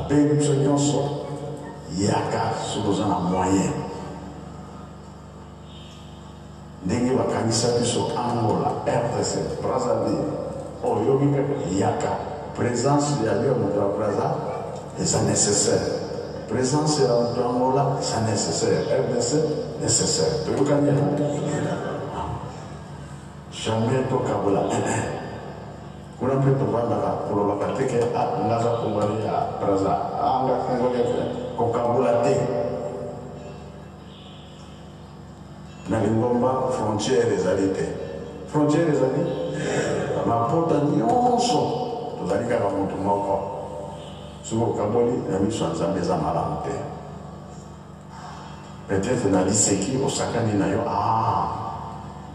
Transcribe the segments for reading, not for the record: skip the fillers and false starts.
bénédiction nyonso yaka sokoza na moyen ndenge bakanisa biso Angola RDC Brazzaville oyo yaka présence ya leo moto ya Brazza est nécessaire présence ya moto ya Angola c'est nécessaire RDC nécessaire toyokani jamais tokabula kuna mpe tovandaka kolobaka teke ngaza kongoli ya Brazza anga kongoli kokabula te na lingomba frontière ezali te frontière ezali mapota nyonso tozali kaka motu moko soki okaboli na miso ya Nzambe eza malamu te peut-être na liseki osakani na yo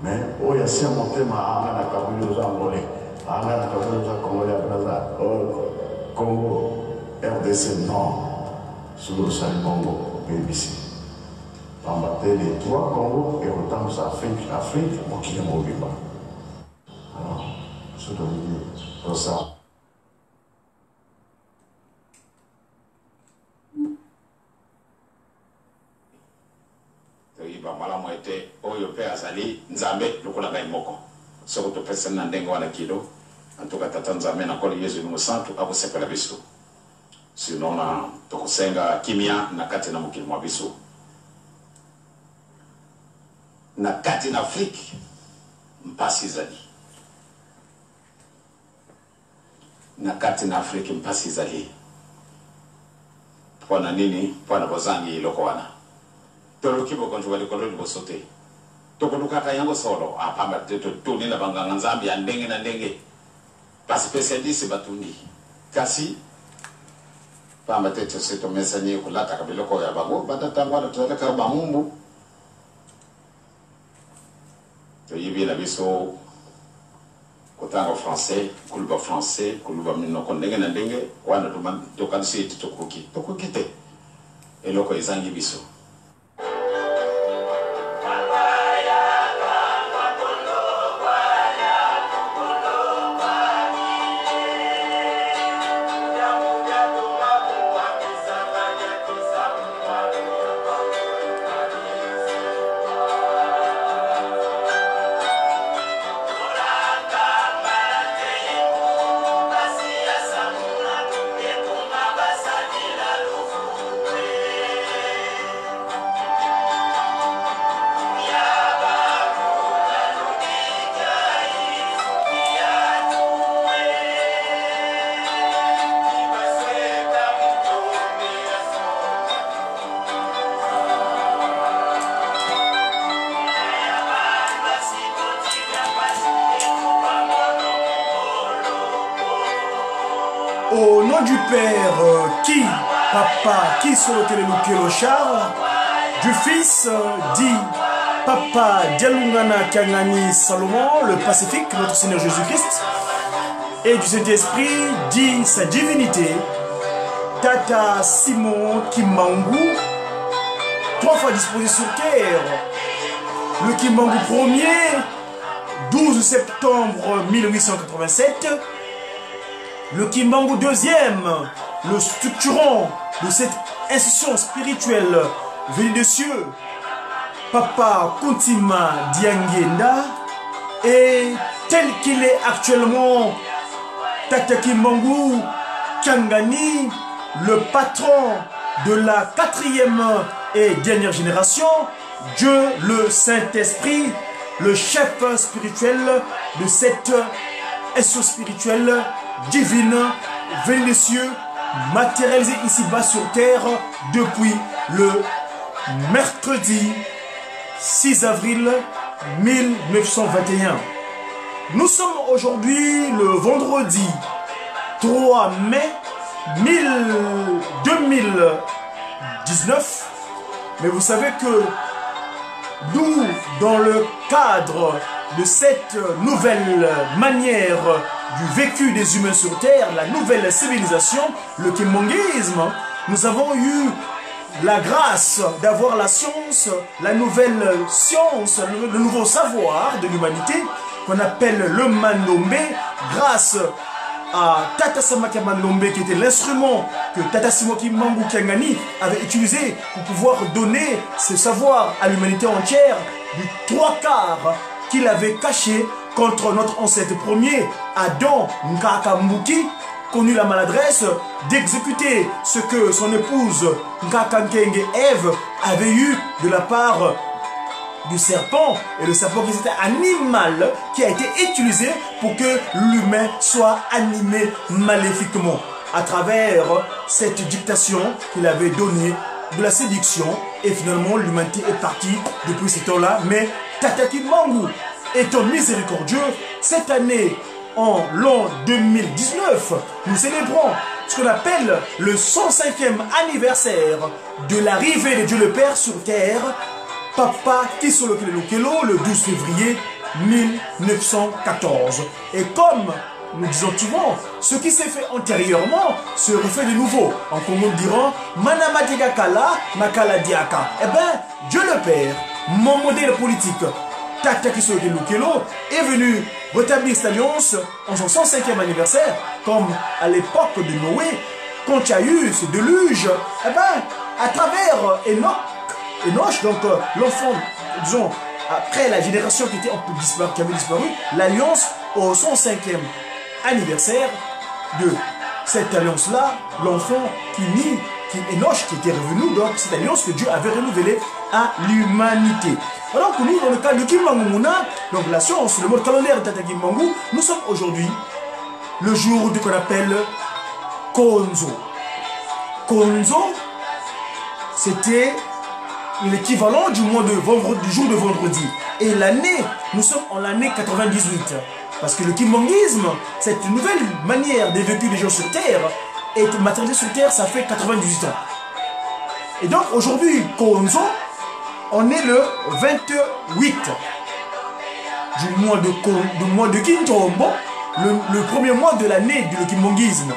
mais oyo asia motema anga na kabuli oza ngole anga na kabuli oza Congo ya Brazza Congo RDC non soki osali bongo obebisi pamba te les trois Congo ekotambusa Afrique mokili mobimba alors soki olingi tosala malamu ete oyo pe azali Nzambe lokola ngai moko soko topesa na ndenge wana kilo antuka tata Nzambe na kole Yesu ni santu abosepela biso sinona tokosenga kimia na kati na mokili mwa biso na kati na Afrique mpasi zali na kati na Afrique mpasi zali pwana nini pwana bozangi loko wana tolokibo konjwa likolo libosote tokoluka kayango solo apamba teto tuni na banganga Nzambe ya ndenge na ndenge pa specialiste batundi kasi pamba teto seto mesanye kulata kabiloko ya bango batatangwa na tutaka bamumbu to yibi na biso kotanga français kuluba mino kondenge na ndenge wana to kanisi tokuki te eloko ezangi biso. Au nom du Père, qui, Papa, qui solote le char, du Fils, dit Papa, Dialungana Kangani Salomon, le Pacifique, notre Seigneur Jésus-Christ, et du Saint-Esprit, dit sa divinité, Tata Simon Kimbangu, 3 fois disposé sur terre, le Kimbangu 1er, 12 septembre 1887, le Kimbangu 2e, le structurant de cette institution spirituelle venue des cieux, Papa Kuntima Diangenda, et tel qu'il est actuellement, Tata Kimbangu Kangani, le patron de la 4e et dernière génération, Dieu le Saint-Esprit, le chef spirituel de cette institution spirituelle divine, venue des cieux, matérialisée ici-bas sur terre depuis le mercredi 6 avril 1921. Nous sommes aujourd'hui le vendredi 3 mai 2019, mais vous savez que nous, dans le cadre de cette nouvelle manière du vécu des humains sur terre, la nouvelle civilisation, le kimbanguisme, nous avons eu la grâce d'avoir la science, la nouvelle science, le nouveau savoir de l'humanité qu'on appelle le Mandombe, grâce à Tata Samaki Malombe, qui était l'instrument que Tata Simoki Mangou Kiangani avait utilisé pour pouvoir donner ce savoir à l'humanité entière du 3/4 qu'il avait caché contre notre ancêtre premier, Adam Nkaka Mbuki, connu la maladresse d'exécuter ce que son épouse Nkaka Nkenge Ève avait eu de la part du serpent, et le serpent qui était un animal qui a été utilisé pour que l'humain soit animé maléfiquement à travers cette dictation qu'il avait donnée de la séduction, et finalement l'humanité est partie depuis ce temps-là. Mais Tataki Mangou étant miséricordieux, cette année, en l'an 2019, nous célébrons ce qu'on appelle le 105e anniversaire de l'arrivée de Dieu le Père sur terre, Papa Kisolo Kelo, le 12 février 1914. Et comme nous disons souvent, ce qui s'est fait antérieurement se refait de nouveau. En Congo, nous dirons Manamatega Kala, Makala Diaka. Eh bien, Dieu le Père, mon modèle politique, Tata Kisolo Kelo, est venu rétablir cette alliance en son 105e anniversaire, comme à l'époque de Noé, quand il y a eu ce déluge. Eh bien, à travers Enoch, donc l'enfant, disons, après la génération qui avait disparu, l'alliance au 105e anniversaire de cette alliance-là, l'enfant Enoch qui était revenu, donc cette alliance que Dieu avait renouvelée à l'humanité. Alors que nous, dans le cas de Kimangou Mouna, donc la science, le mode calendaire de Tata Kimangou, nous sommes aujourd'hui le jour de qu'on appelle Konzo. Konzo, c'était l'équivalent du jour de vendredi. Et l'année, nous sommes en l'année 98. Parce que le kimbanguisme, cette nouvelle manière de vécu des gens sur Terre, est matérialisée sur Terre, ça fait 98 ans. Et donc aujourd'hui, Konzo, on est le 28 du mois de Kintombo, le premier mois de l'année du kimbanguisme.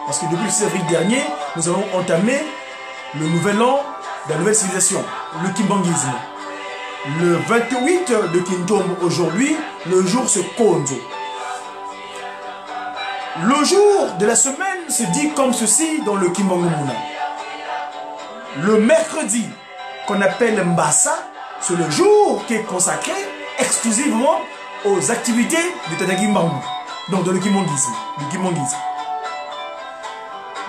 Parce que depuis le 6 avril dernier, nous avons entamé le nouvel an de la nouvelle civilisation, le kimbanguisme. Le 28 de Kintombo aujourd'hui, le jour c'est Konzo. Le jour de la semaine se dit comme ceci dans le Kimbangu Mouna. Le mercredi, qu'on appelle Mbassa, c'est le jour qui est consacré exclusivement aux activités de Tata Kimbangu, donc dans le kimbanguisme.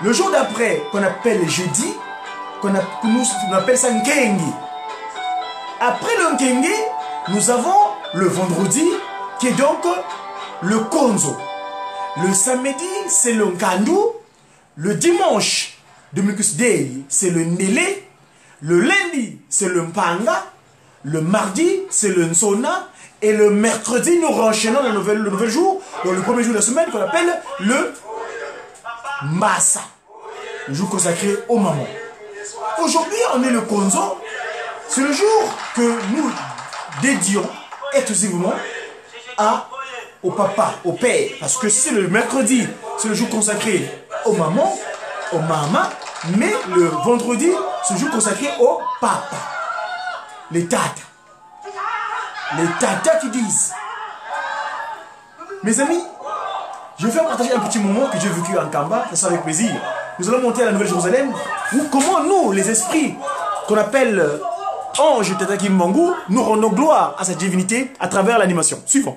Le jour d'après, qu'on appelle jeudi, nous appelle ça Nkengi. Après le Nkengi, nous avons le vendredi, qui est donc le Konzo. Le samedi, c'est le Nkandu. Le dimanche, Dominikus Day, c'est le Nélé. Le lundi, c'est le Mpanga. Le mardi, c'est le Nsona. Et le mercredi, nous enchaînons le nouvel jour, donc le premier jour de la semaine, qu'on appelle le Massa, le jour consacré aux mamans. Aujourd'hui, on est le Konzo. C'est le jour que nous dédions exclusivement au papa, au père. Parce que si le mercredi, c'est le jour consacré aux mamans, aux mamas, mais le vendredi, c'est le jour consacré au papa. Les tatas. Les tatas qui disent. Mes amis, je vais partager un petit moment que j'ai vécu en Kamba, ça avec plaisir. Nous allons monter à la Nouvelle-Jérusalem, où comment nous, les esprits, qu'on appelle anges Tata Kimbangu, nous rendons gloire à cette divinité à travers l'animation. Suivant.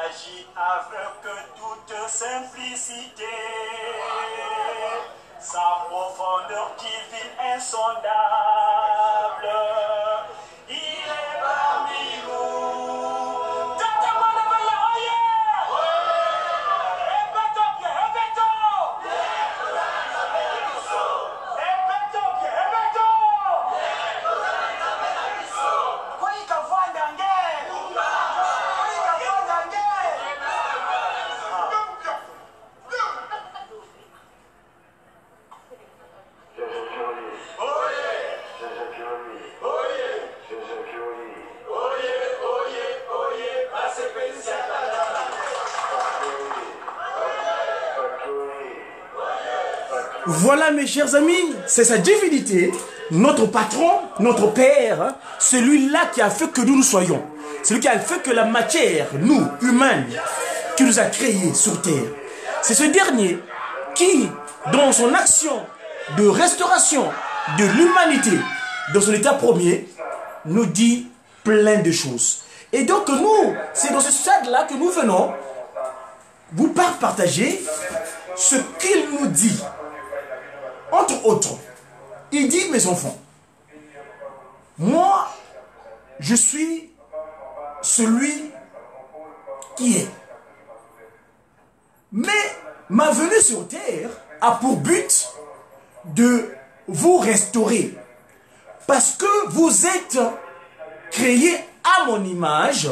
agit avec toute simplicité. Sa profondeur divine insondable. Il est parmi nous. Tentez-moi de me la oyer. Répétons bien, répétons. Répétons bien, répétons. Quoi il qu'en voit dans guerre? Quoi il qu'en voit dans guerre? Voilà mes chers amis, c'est sa divinité, notre patron, notre père, hein, celui-là qui a fait que nous soyons. Celui qui a fait que la matière, nous, humains, qui nous a créés sur terre. C'est ce dernier qui, dans son action de restauration de l'humanité, dans son état premier, nous dit plein de choses. Et donc nous, c'est dans ce stade-là que nous venons vous partager ce qu'il nous dit. Entre autres, il dit, mes enfants, moi, je suis celui qui est. Mais ma venue sur terre a pour but de vous restaurer. Parce que vous êtes créés à mon image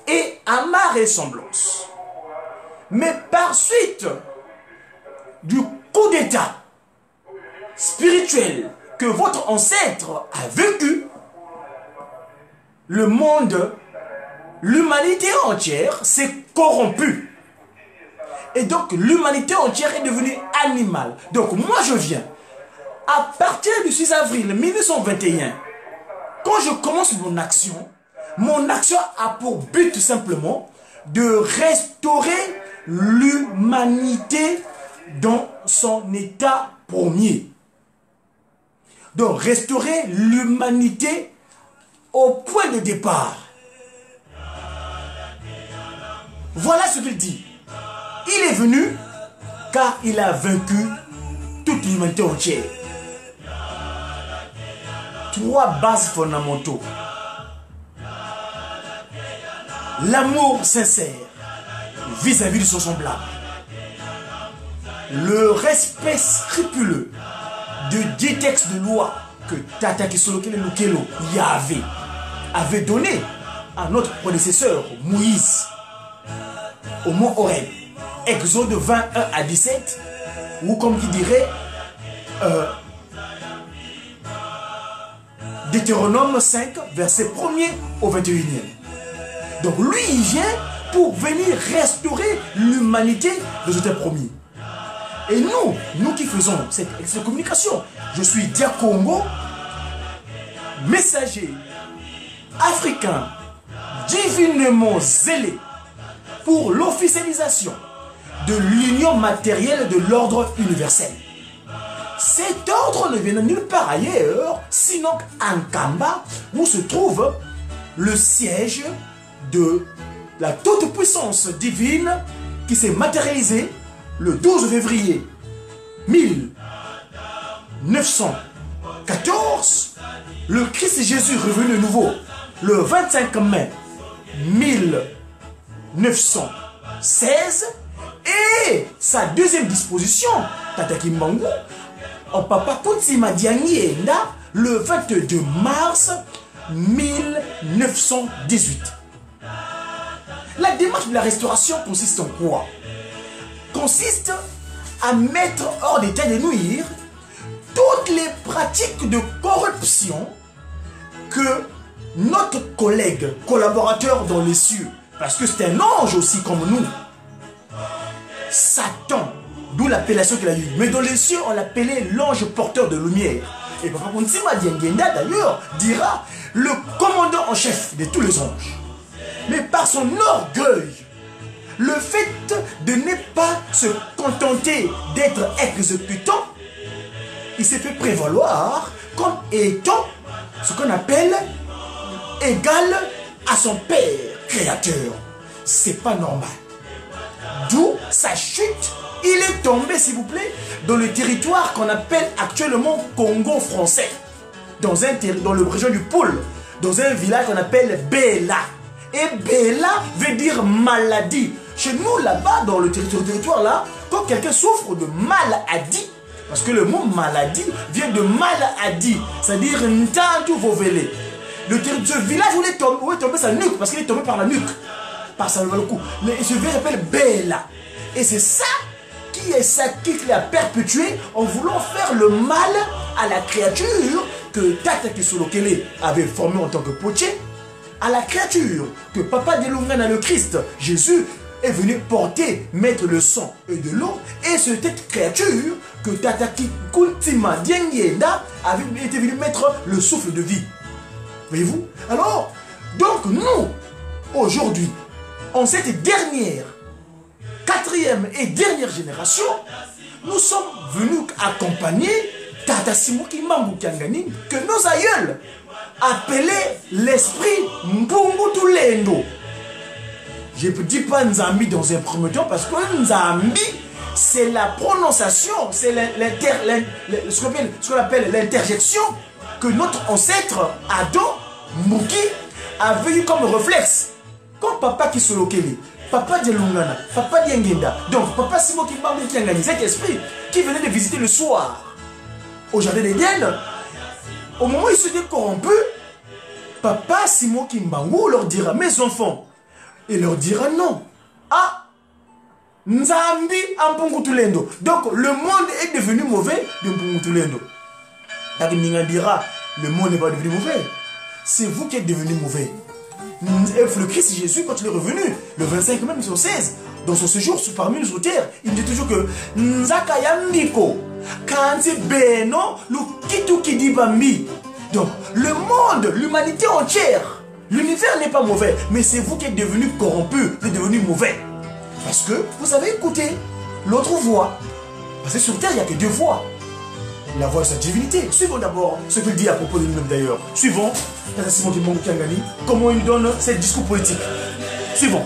et à ma ressemblance. Mais par suite du coup d'état spirituel que votre ancêtre a vécu, le monde, l'humanité entière s'est corrompue. Et donc l'humanité entière est devenue animale. Donc moi je viens, à partir du 6 avril 1921, quand je commence mon action a pour but tout simplement de restaurer l'humanité dans son état premier. Donc restaurer l'humanité au point de départ. Voilà ce qu'il dit. Il est venu car il a vaincu toute l'humanité entière. 3 bases fondamentaux. L'amour sincère vis-à-vis de son semblable. Le respect scrupuleux de 10 textes de loi que Tata Kisolokele Lukelo Yahvé avait donné à notre prédécesseur Moïse au mont Horeb. Exode 21 à 17, ou comme qui dirait Deutéronome 5, verset 1er au 21e. Donc lui, il vient pour venir restaurer l'humanité de ce premier. Et nous qui faisons cette communication, je suis Dia Congo, messager africain, divinement zélé pour l'officialisation de l'union matérielle de l'ordre universel. Cet ordre ne vient de nulle part ailleurs, sinon en Kamba, où se trouve le siège de la toute-puissance divine qui s'est matérialisée le 12 février 1914, le Christ Jésus revenu de nouveau le 25 mai 1916, et sa deuxième disposition, Tata Kimbangu, en Papa Poutsima Diangienda, le 22 mars 1918. La démarche de la restauration consiste en quoi? Consiste à mettre hors d'état de nuire toutes les pratiques de corruption que notre collègue, collaborateur dans les cieux, parce que c'est un ange aussi comme nous, Satan, d'où l'appellation qu'il a eue, mais dans les cieux on l'appelait l'ange porteur de lumière. Et Papa Poutsima Diangienda d'ailleurs dira le commandant en chef de tous les anges. Mais par son orgueil, le fait de ne pas se contenter d'être exécutant, il s'est fait prévaloir comme étant ce qu'on appelle égal à son Père créateur. c'est pas normal. D'où sa chute. Il est tombé, s'il vous plaît, dans le territoire qu'on appelle actuellement Congo français. Dans le région du Pôle, dans un village qu'on appelle Bela. Et Bela veut dire maladie. Chez nous, là-bas, dans le territoire là, quand quelqu'un souffre de maladie, parce que le mot maladie vient de maladie, c'est-à-dire Ntantu Vovele. Ce village où il est tombé sa nuque, parce qu'il est tombé par la nuque, par sa cou. Ce village s'appelle Bela. Et c'est ça qui l'a perpétué en voulant faire le mal à la créature que Tata Kisolokele avait formée en tant que potier, à la créature que Papa Delungana le Christ, Jésus, est venu porter, mettre le sang et de l'eau, et c'est cette créature que Tata Kuntima Diengenda avait été venu mettre le souffle de vie. Voyez-vous? Alors, donc nous, aujourd'hui, en cette quatrième et dernière génération, nous sommes venus accompagner Tata Simoki Mambu Kiangani, que nos aïeuls appelaient l'esprit Mbungutu Lendo. Je ne dis pas Nzambi dans un premier temps parce que Nzambi, c'est la prononciation, c'est ce qu'on appelle l'interjection que notre ancêtre Adam Mouki avait eu comme réflexe. Comme Papa Kisolokele, Papa Delungana, Papa Diengenda, donc Papa Simoki Mambu Kiangani, cet esprit qui venait de visiter le soir au jardin d'Éden, au moment où il se dit corrompu, Papa Simoki Mbangu leur dira, mes enfants, il leur dira non. Ah, Nzambi Ampungutulendo. Donc le monde est devenu mauvais de Mpungutulendo. Takininga dira, le monde n'est pas devenu mauvais. C'est vous qui êtes devenu mauvais. Le Christ Jésus, quand il est revenu, le 25 même sur 16, dans son séjour parmi nous sur terre, il dit toujours que Nzakaya Miko, Kanzi Beno, Lukitu Kidibambi. Donc le monde, l'humanité entière, l'univers n'est pas mauvais, mais c'est vous qui êtes devenu corrompu, vous êtes devenu mauvais. Parce que vous avez écouté l'autre voix. Parce que sur terre, il n'y a que deux voix. La voix de sa divinité. Suivons d'abord ce qu'il dit à propos de lui-même d'ailleurs. Suivons Tata Simoki Mambu Kiangani, comment il donne ses discours politiques. Suivons.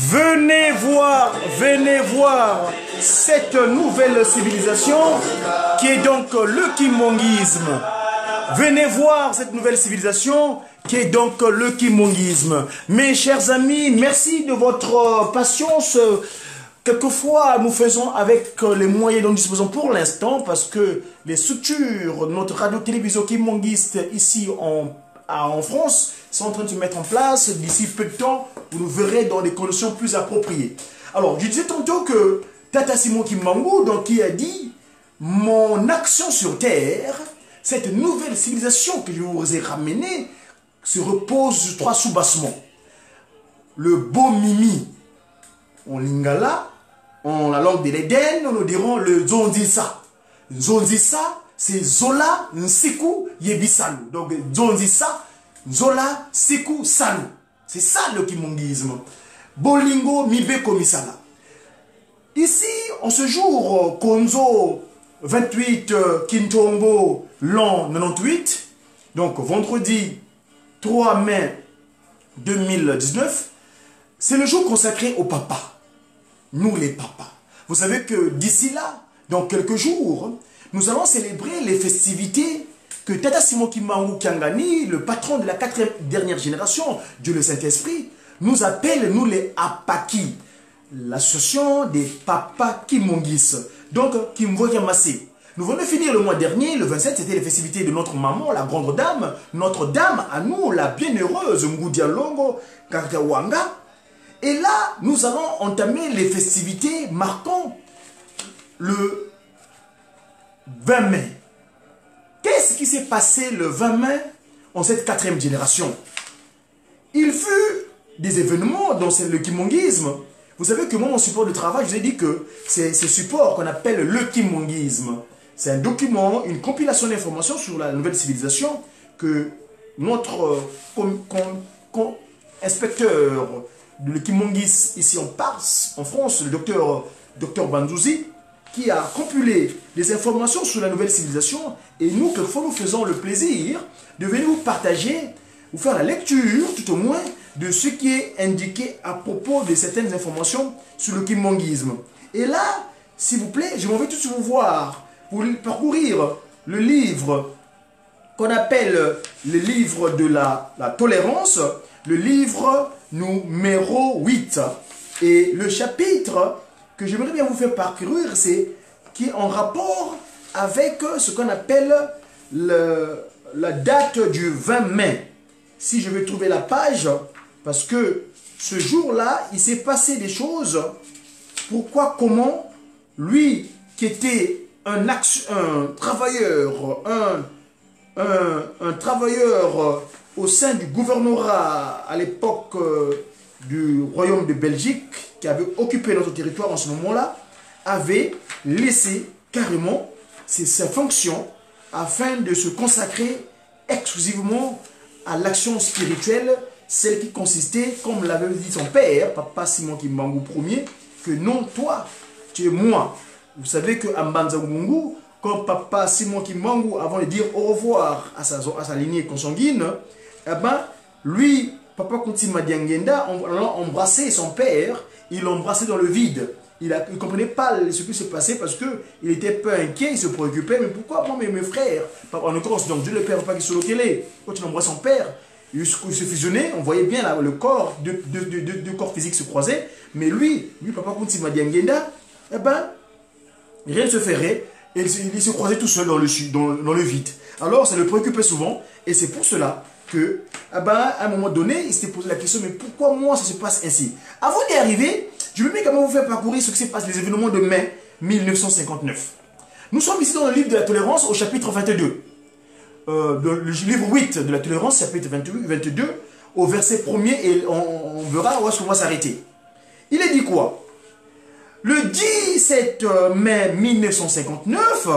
venez voir cette nouvelle civilisation qui est donc le kimonguisme. Venez voir cette nouvelle civilisation qui est donc le kimonguisme. Mes chers amis, merci de votre patience. Quelquefois, nous faisons avec les moyens dont nous disposons pour l'instant parce que les structures, notre radio-télévision kimonguiste ici en France sont en train de se mettre en place. D'ici peu de temps, vous nous verrez dans des conditions plus appropriées. Alors, je disais tantôt que Tata Simon Kimbangu, donc, qui a dit « Mon action sur Terre », cette nouvelle civilisation que je vous ai ramenée, se repose sur 3 soubassements. Le beau mimi, en lingala, en la langue de l'Éden, nous dirons le zonzisa. Zonzisa, c'est Zola, Nsiku, Yebisalu. Donc, zonzisa, Zola, Siku, Salu. C'est ça le kimonguisme. Bolingo, Mibe, Komisala. Ici, en ce jour, Konzo 28, Kintombo, l'an 98, donc vendredi 3 mai 2019, c'est le jour consacré au papa. Nous les papas. Vous savez que d'ici là, dans quelques jours, nous allons célébrer les festivités que Tata Simon Kimbangu Kiangani, le patron de la 4e dernière génération, Dieu le Saint-Esprit, nous appelle, nous les Apaki, l'association des papas Kimongis, donc Kimvo Yamase. Nous venons de finir le mois dernier, le 27, c'était les festivités de notre maman, la grande dame, notre dame à nous, la bienheureuse Ngoudia Longo Kakawanga. Et là, nous allons entamer les festivités marquant le 20 mai. Qu'est-ce qui s'est passé le 20 mai en cette 4e génération? Il fut des événements dans le kimonguisme. Vous savez que moi, mon support de travail, je vous ai dit que c'est ce support qu'on appelle le kimonguisme. C'est un document, une compilation d'informations sur la nouvelle civilisation que notre inspecteur de Kimongis ici en France, le docteur Bandouzi, qui a compilé des informations sur la nouvelle civilisation. Et nous, quelquefois, nous faisons le plaisir de venir vous partager, vous faire la lecture, tout au moins, de ce qui est indiqué à propos de certaines informations sur le kimonguisme. Et là, s'il vous plaît, je m'en vais tout de suite vous voir, pour parcourir le livre qu'on appelle le livre de la tolérance, le livre numéro 8. Et le chapitre que j'aimerais bien vous faire parcourir, c'est qui est en rapport avec ce qu'on appelle la date du 20 mai. Si je vais trouver la page, parce que ce jour-là, il s'est passé des choses. Pourquoi, comment, lui qui était un travailleur, un travailleur au sein du gouvernorat à l'époque du royaume de Belgique, qui avait occupé notre territoire en ce moment-là, avait laissé carrément sa fonction afin de se consacrer exclusivement à l'action spirituelle, celle qui consistait, comme l'avait dit son père, Papa Simon Kimbangu Ier, que non, toi, tu es moi. Vous savez que Mbanza Mungu, quand Papa Simon Kimbangu, avant de dire au revoir à sa lignée consanguine, eh ben, lui, Papa Kuntima Diangenda, en allant embrasser son père, il l'embrassait dans le vide. Il ne comprenait pas ce qui se passait parce qu'il était peu inquiet, il se préoccupait. Mais pourquoi moi, mes frères, en l'occurrence, donc Dieu le Père, Papa qui sur le télé, quand il embrasse son père, il se fusionnait, on voyait bien là, le corps, deux corps physiques se croisaient. Mais lui Papa Kuntima Diangenda, eh ben, rien ne se ferait, et il se croisait tout seul dans le vide. Alors, ça le préoccupait souvent, et c'est pour cela que, eh ben, à un moment donné, il s'était posé la question, mais pourquoi moi ça se passe ainsi? Avant d'y arriver, je vais quand même vous faire parcourir ce qui se passe, les événements de mai 1959. Nous sommes ici dans le livre de la tolérance au chapitre 22. Le livre 8 de la tolérance, chapitre 22, au verset 1er, et on verra où est-ce qu'on va s'arrêter. Il est dit quoi? Le 17 mai 1959,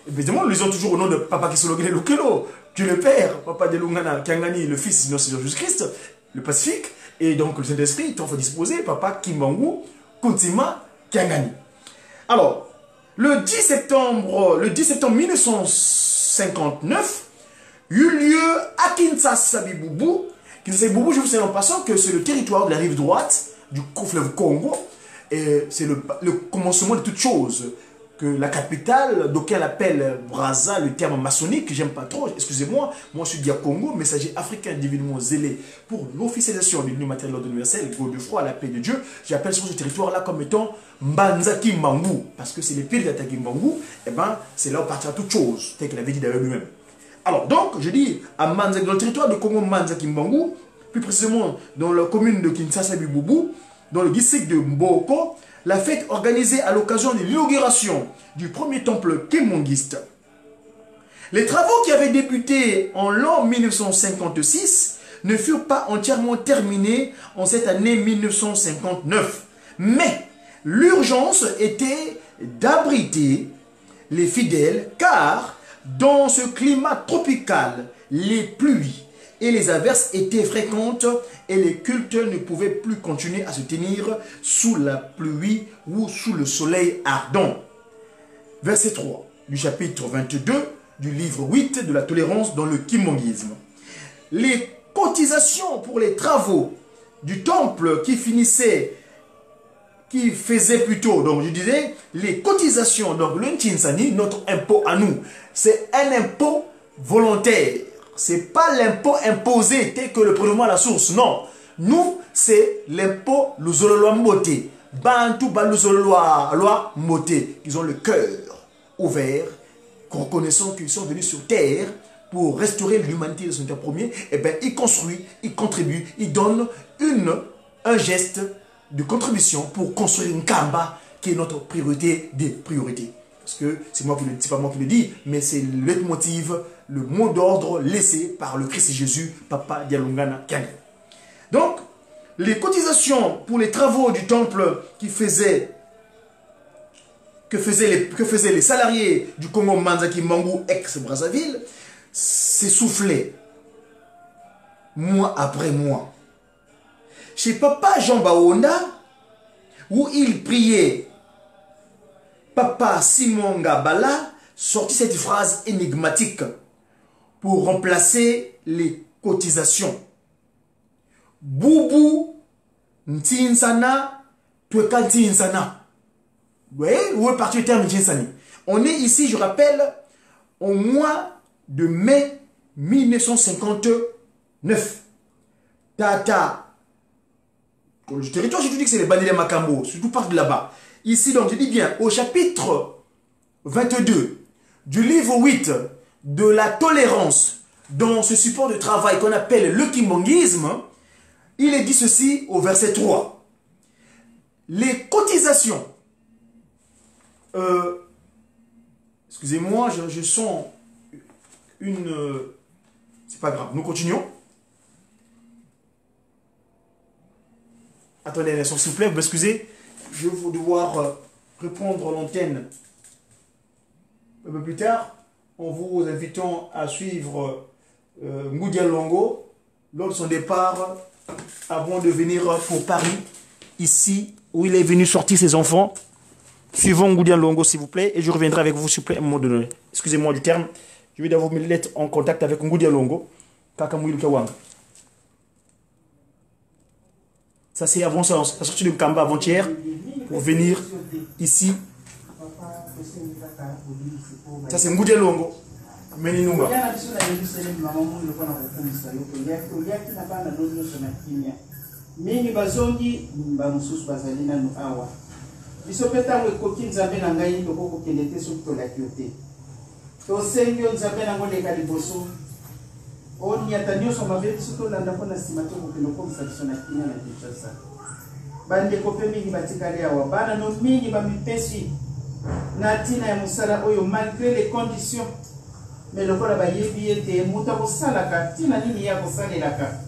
évidemment, nous lisons toujours au nom de Papa Kisologele Lukelo, Dieu le Père, Papa de Lungana Kiangani, le Fils de notre Seigneur Jésus-Christ, le Pacifique, et donc le Saint-Esprit, tout faut disposer, Papa Kimbangu, Kuntima Kiangani. Alors, le 10 septembre 1959, eut lieu à Kinshasa Boubou. Kinshasa Boubou, je vous sais en passant que c'est le territoire de la rive droite du fleuve Congo. Et c'est le commencement de toutes choses. Que la capitale, d'aucuns l'appellent Brazza, le terme maçonnique, que j'aime pas trop, excusez-moi, moi je suis Dia Congo, messager africain divinement zélé pour l'officialisation de l'Union matérielle de l'ordre universel, Godefroy, la paix de Dieu. J'appelle sur ce territoire-là comme étant Mbanzaki Mbangu, parce que c'est les pays d'attaquer Mbangu, et ben c'est là où partira toute chose, tel qu'il avait dit d'ailleurs lui-même. Alors donc, je dis, à Manzaki, dans le territoire de Congo Mbanzaki Mbangu, plus précisément dans la commune de Kinshasa-Biboubou, dans le district de Mboko, la fête organisée à l'occasion de l'inauguration du premier temple kimongiste. Les travaux qui avaient débuté en l'an 1956 ne furent pas entièrement terminés en cette année 1959. Mais l'urgence était d'abriter les fidèles car dans ce climat tropical, les pluies et les averses étaient fréquentes et les cultes ne pouvaient plus continuer à se tenir sous la pluie ou sous le soleil ardent. Verset 3 du chapitre 22 du livre 8 de la tolérance dans le kimongisme. Les cotisations pour les travaux du temple qui faisaient plutôt, donc je disais, les cotisations, donc le Ntinsani, notre impôt à nous, c'est un impôt volontaire. C'est pas l'impôt imposé tel que le prélèvement à la source, non. Nous, c'est l'impôt Luzololoa Moté. Bantu Baluzololoa Moté. Ils ont le cœur ouvert, reconnaissant qu'ils sont venus sur terre pour restaurer l'humanité de son terre premier. Et bien, ils construisent, ils contribuent, ils donnent un geste de contribution pour construire une Kamba qui est notre priorité des priorités. Parce que c'est pas moi qui le dis, mais c'est le leitmotiv, le mot d'ordre laissé par le Christ Jésus, Papa Dialungana Kiang. Donc, les cotisations pour les travaux du temple que faisaient les salariés du Congo Manzaki Mbangu ex-Brazzaville s'essoufflaient mois après mois. Chez Papa Jean Baonda, où il priait, Papa Simon Ngabala sortit cette phrase énigmatique pour remplacer les cotisations. Boubou Ntinsana Tweka Ntinsana. Vous voyez où est parti le terme Ntinsani? On est ici, je rappelle, au mois de mai 1959. Tata. Le territoire, je te dis que c'est les Bandélé Makambo, surtout part de là-bas. Ici, donc, je dis bien, au chapitre 22 du livre 8 de la tolérance, dans ce support de travail qu'on appelle le kimongisme, il est dit ceci au verset 3. Les cotisations, excusez-moi, je sens une... c'est pas grave, nous continuons. Attendez un instant, s'il vous plaît, vous m'excusez. Je vais devoir reprendre l'antenne un peu plus tard, en vous invitant à suivre Ngoudia Longo lors de son départ avant de venir pour Paris, ici où il est venu sortir ses enfants. Suivons Ngoudia Longo s'il vous plaît et je reviendrai avec vous s'il vous plaît à un moment donné. Excusez-moi du terme, je vais d'abord me mettre en contact avec Ngoudia Longo. Kakamouil Kawang. Ça c'est avant ça, ça sorti de Kamba avant-hier pour venir ici. Ça c'est Ngoudia Longo. Meninunga. Mingi bazongi bamususu bazalina no awa. Biso peta wekoki nzambe na ngai ndoko kokende te so to la kyote. To sengyo nzambe na ngole ka liboso. Oni atanyo so mabe biso to landa ko na simato ko kino ko msabiso na kinya na Kinshasa. Bande ko pe mingi batikali awa bana no mingi ba mipesi na tina ya musala oyo malgré les conditions. Mais le kola ba yebi ete muta ko salaka tina nini ya ko salelaka.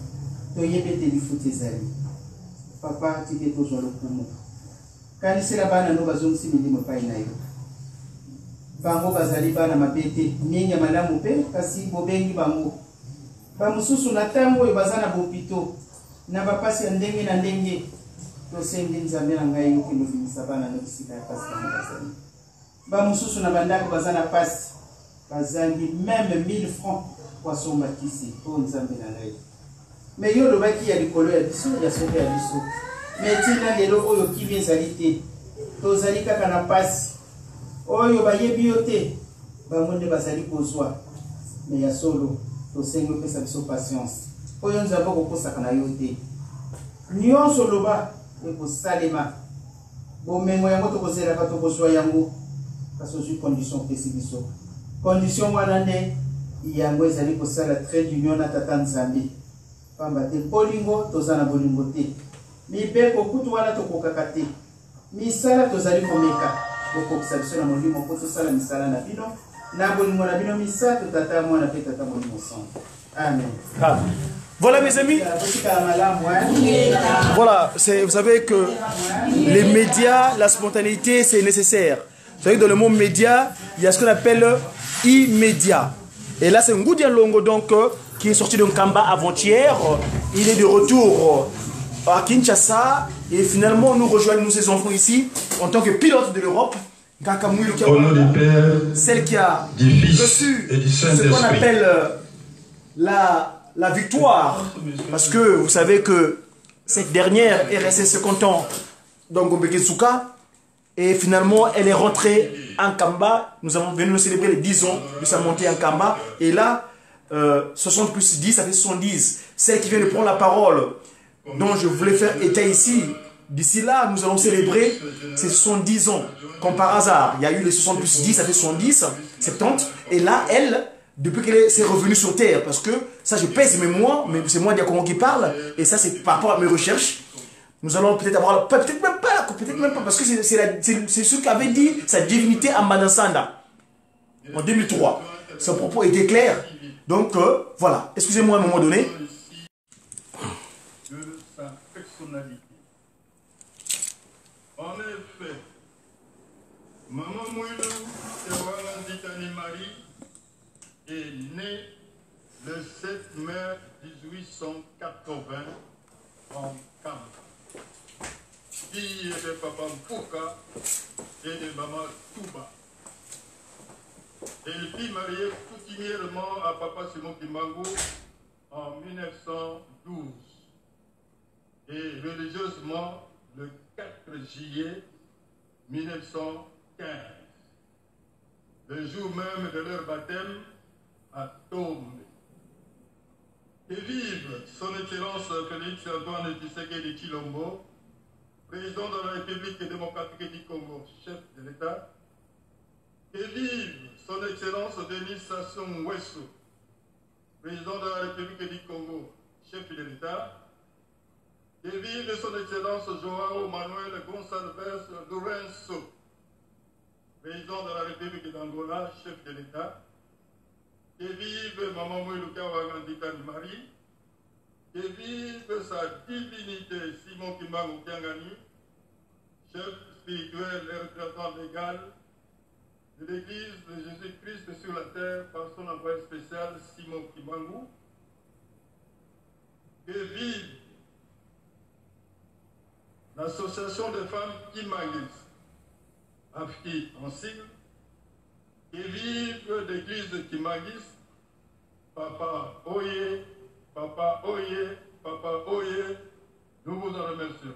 To yebete lifuti zali. Papa tike to zo lokumu. Kani sila bana no bazonsi milimo pai na yo. Bango bazali bana mabete mingi malamu pe kasi bobengi bango. Ba mususu na tango bazana bopito na bapasi ndenge na ndenge to sengi nzambe na ngai yoki no finisa bana no sika pasi na bazali. Ba mususu na bandako bazana pasi bazangi même 1000 francs poisson matisi to nzambe na ngai. Mais yo le baki ya likolo ya biso ya sobe ya biso mais tina lelo oyo kibi ezali te tozali kaka na pasi oyo bayebi yo te bango nde bazali kozwa me ya solo tosengi opesa biso patience oyo nzambe okokosaka na yo te nyonso loba ekosalema bomengo yango tokozelaka tokozwa yango kasi ozwi condition opesi biso condition wana nde yango ezali kosala trait d'union na tata nzambe pamba te bolingo toza na bolingo te mibeko kutu wana tokokaka te misala tozali komeka bokokisa biso na molimo mpo tosala misala na bino na bolingo na bino misato tata mwana mpe tata molimo sango amen. Voilà mes amis, voilà, vous savez que les médias, la spontanéité c'est nécessaire. Vous savez que dans le monde média, il y a ce qu'on appelle immédiat. Et là c'est Ngoudia Longo donc qui est sorti d'un Kamba avant-hier. Il est de retour à Kinshasa et finalement nous rejoignons ses enfants ici en tant que pilote de l'Europe. Au nom du Père, celle qui a du Fils reçu et du ce qu'on Saint-Esprit. appelle la victoire, parce que vous savez que cette dernière est restée 50 ans dans Gombekesuka et finalement elle est rentrée en Kamba. Nous avons venu célébrer les 10 ans de sa montée en Kamba et là 60 plus 10 ça fait 70. Celle qui vient de prendre la parole dont je voulais faire état ici, d'ici là nous allons célébrer ces 70 ans comme par hasard. Il y a eu les 60 plus 10 ça fait 70, 70 et là elle depuis qu'elle s'est revenue sur terre, parce que ça je pèse mes mots, mais c'est moi Diakono qui parle, et ça c'est par rapport à mes recherches. Nous allons peut-être avoir, peut-être même pas, parce que c'est ce qu'avait dit sa divinité à Madansanda en 2003. Son propos était clair. Donc voilà, excusez-moi à un moment donné. De sa personnalité. En effet, Maman Mouilou Tewala Nditani Marie est né le 7 mai 1880 en Kamba. Fille de papa Mpuka et de maman Touba. Elle fut mariée coutumièrement à papa Simon Kimbangu en 1912 et religieusement le 4 juillet 1915, le jour même de leur baptême à Tombe. Et vive son Excellence Félix Antoine Tshisekedi Tshilombo, président de la République démocratique du Congo, chef de l'État. Et vive son Excellence Denis Sassou Nguesso, président de la République du Congo, chef de l'État. Et vive son Excellence Joao Manuel Gonçalves Lourenço, président de la République d'Angola, chef de l'État. Et vive Maman Mouilouka Wanganditani Marie. Et vive sa divinité Simon Kimbangu Kiangani, chef spirituel et représentant légal de l'Église de Jésus-Christ sur la terre par son envoyé spécial Simon Kimbangu. Et vive l'association des femmes Kimangis, AFKI en sigle, et vive l'église de Kimangis, Papa Oye, Papa Oye, Papa Oye, nous vous en remercions.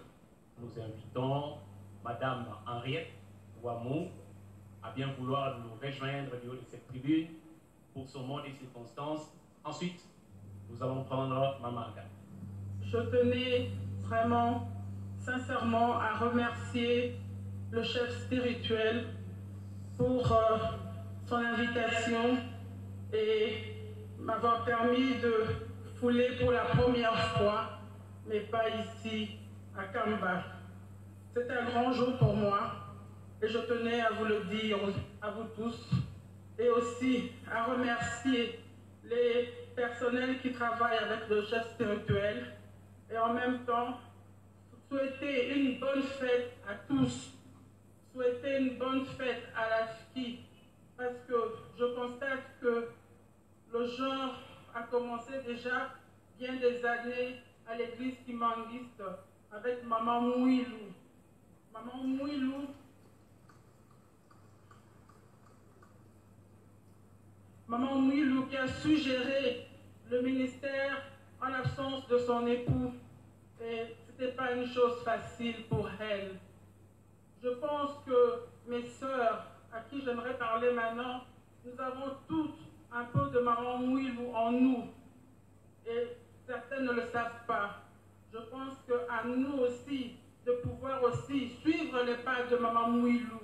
Nous invitons Madame Henriette Ouamou à bien vouloir nous rejoindre du haut de cette tribune pour ce moment des circonstances. Ensuite, nous allons prendre Maman Agathe. Je tenais vraiment, sincèrement, à remercier le chef spirituel pour son invitation et m'avoir permis de fouler pour la première fois, mais pas ici, à Kamba. C'est un grand jour pour moi et je tenais à vous le dire à vous tous et aussi à remercier les personnels qui travaillent avec le chef spirituel et en même temps souhaiter une bonne fête à tous, souhaiter une bonne fête à la FKI parce que je constate que le genre a commencé déjà bien des années à l'église kimangiste avec Maman Mouilou. Maman Mouilou, Maman Mouilou qui a suggéré le ministère en l'absence de son époux. Et c'était pas une chose facile pour elle. Je pense que mes sœurs, à qui j'aimerais parler maintenant, nous avons toutes un peu de maman Mouilou en nous. Et certaines ne le savent pas. Je pense qu'à nous aussi de pouvoir aussi suivre les pas de maman Mouilou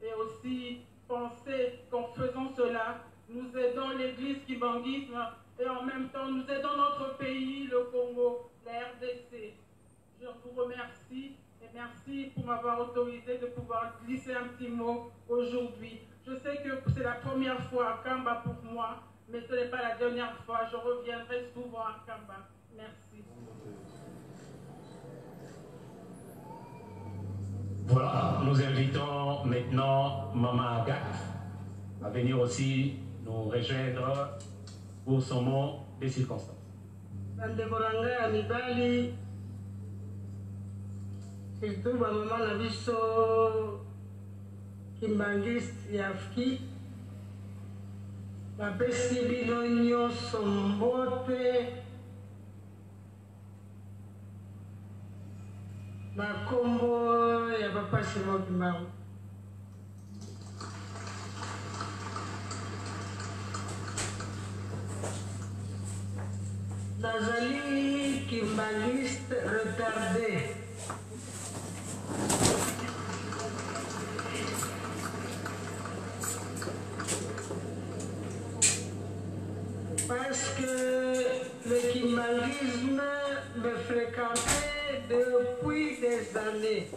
et aussi penser qu'en faisant cela, nous aidons l'église kibanguisme et en même temps nous aidons notre pays, le Congo, la RDC. Je vous remercie et merci pour m'avoir autorisé de pouvoir glisser un petit mot aujourd'hui. Je sais que c'est la première fois à Kamba pour moi, mais ce n'est pas la dernière fois. Je reviendrai souvent à Kamba. Merci. Voilà, nous invitons maintenant Maman Agathe à venir aussi nous rejoindre pour son mot des circonstances. Bandekoranga Amibali, surtout Maman Nabiso Kimbangiste Yafki, Bapesi Bilonyo Sombote, Makombo ya Papa Simon Kimbangu. Nazali Kimbangiste retardé. Parce que le kimbangisme me fréquentait depuis des années.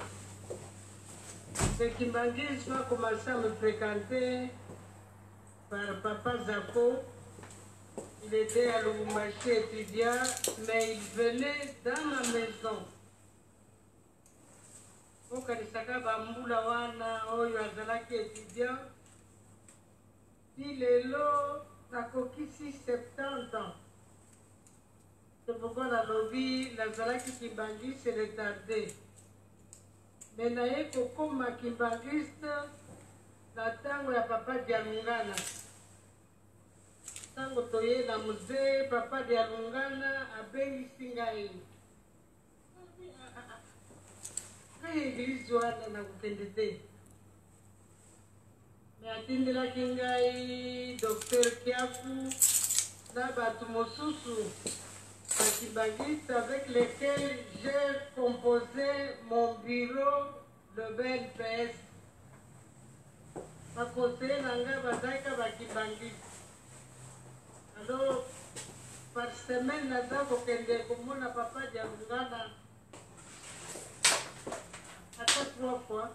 Le kimbangisme a commencé à me fréquenter par Papa Zako. Il était à Lubumbashi étudiant, mais il venait dans ma maison. Okanisaka bambula wana oyo azalaki étudiant. Il est là. Nakokisi 70 ans. C'est pourquoi la lobby, la Zalaki Kimbangi s'est retardée. Mais naye kokoma Kimbangiste, la tango ya Papa Dialungana. Tango toye na musée, Papa Dialungana abengisi ngai. Ngai église wana na kokende te. Mais atindelaki ngai Docteur Kiafu na batu mosusu bakibangiste avec lesquels j'ai composé mon bureau de BNPS. Bakonseiller na ngai bazalaka bakibangiste. Alors par semaine naza kokende komona Papa Dialungana ata 3 fois.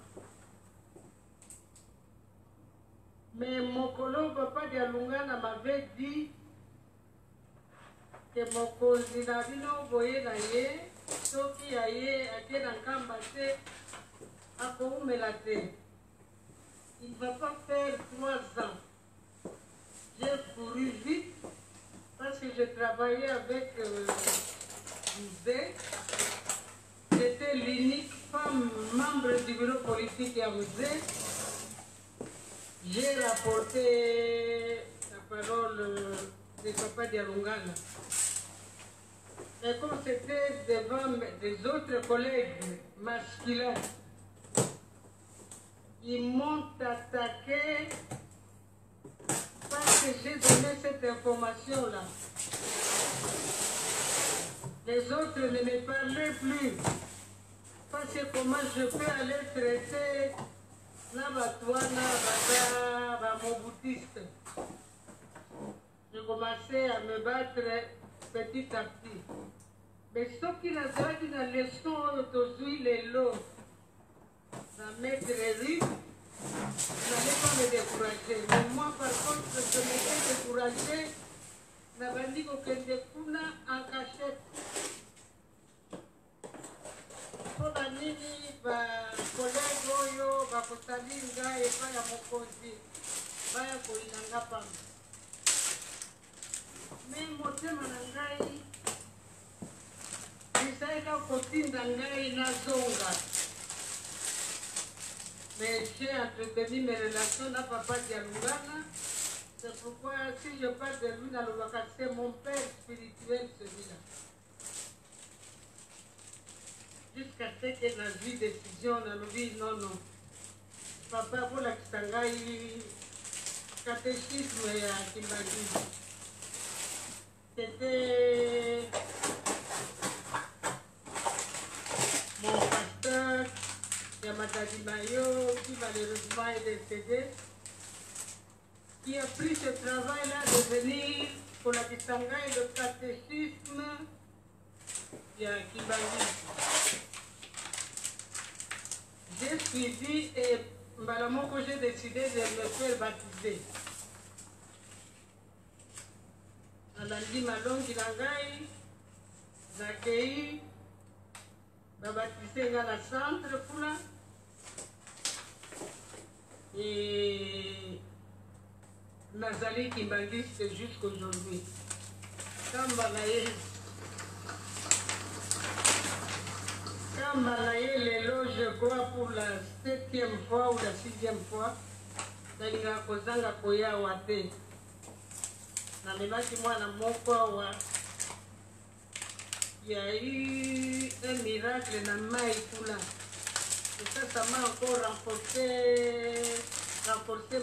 Mais mon collègue Papa Dialungana m'avait dit que mon cousin Bino voyait naïe, ce qui aïe à qui dans Kambate a comme la terre. Il ne va pas faire 3 ans. J'ai couru vite parce que je travaillais avec Musée. J'étais l'unique femme membre du bureau politique à Musée. J'ai rapporté la parole de Papa Dialungana. Mais comme c'était devant des autres collègues masculins, ils m'ont attaqué parce que j'ai donné cette information-là. Les autres ne me parlaient plus. Parce que comment je peux aller traiter mon boutiste. Je commençais à me battre petit à petit. Mais ce qui n'a pas dit dans les leçons aujourd'hui, les lots, ça mettre rue, n'allait pas me décourager. Mais moi, par contre, je m'étais découragé. N'avais dit qu'aucun en cachette. Pour nini bakolege oyo bakosali ngai epai ya mokonzi baya kolinanga pamba. Me motema na ngai ezalaka kotinda ngai nazonga. Mais j'ai entretenu mes relations na Papa Dialungana. C'est pourquoi si je parle de lui, c'est mon père spirituel celui-là. jusqu'à ce que la vie décision, on a dit non, non. Papa, pour la Kitangaï, catéchisme à Kimbagi. C'était mon pasteur, Yamatadi Mayo, qui malheureusement est décédé, qui a pris ce travail-là de venir pour la Kitangaï, le catéchisme de Kimbagi. J'ai suivi et Malamoko, j'ai décidé de me faire baptiser. Alandi Malon Kilangai, Zakei, baptisé dans la centre pour là. Et Nazali Kimbangiste jusqu'aujourd'hui. Quand Malaye l'éloge, je crois, pour la 7e fois ou la 6e fois, Dalinga Kozanga Koya Wate. Namemaki Mwana Moko, il y a eu un miracle dans Maïkoula. Et ça m'a encore renforcé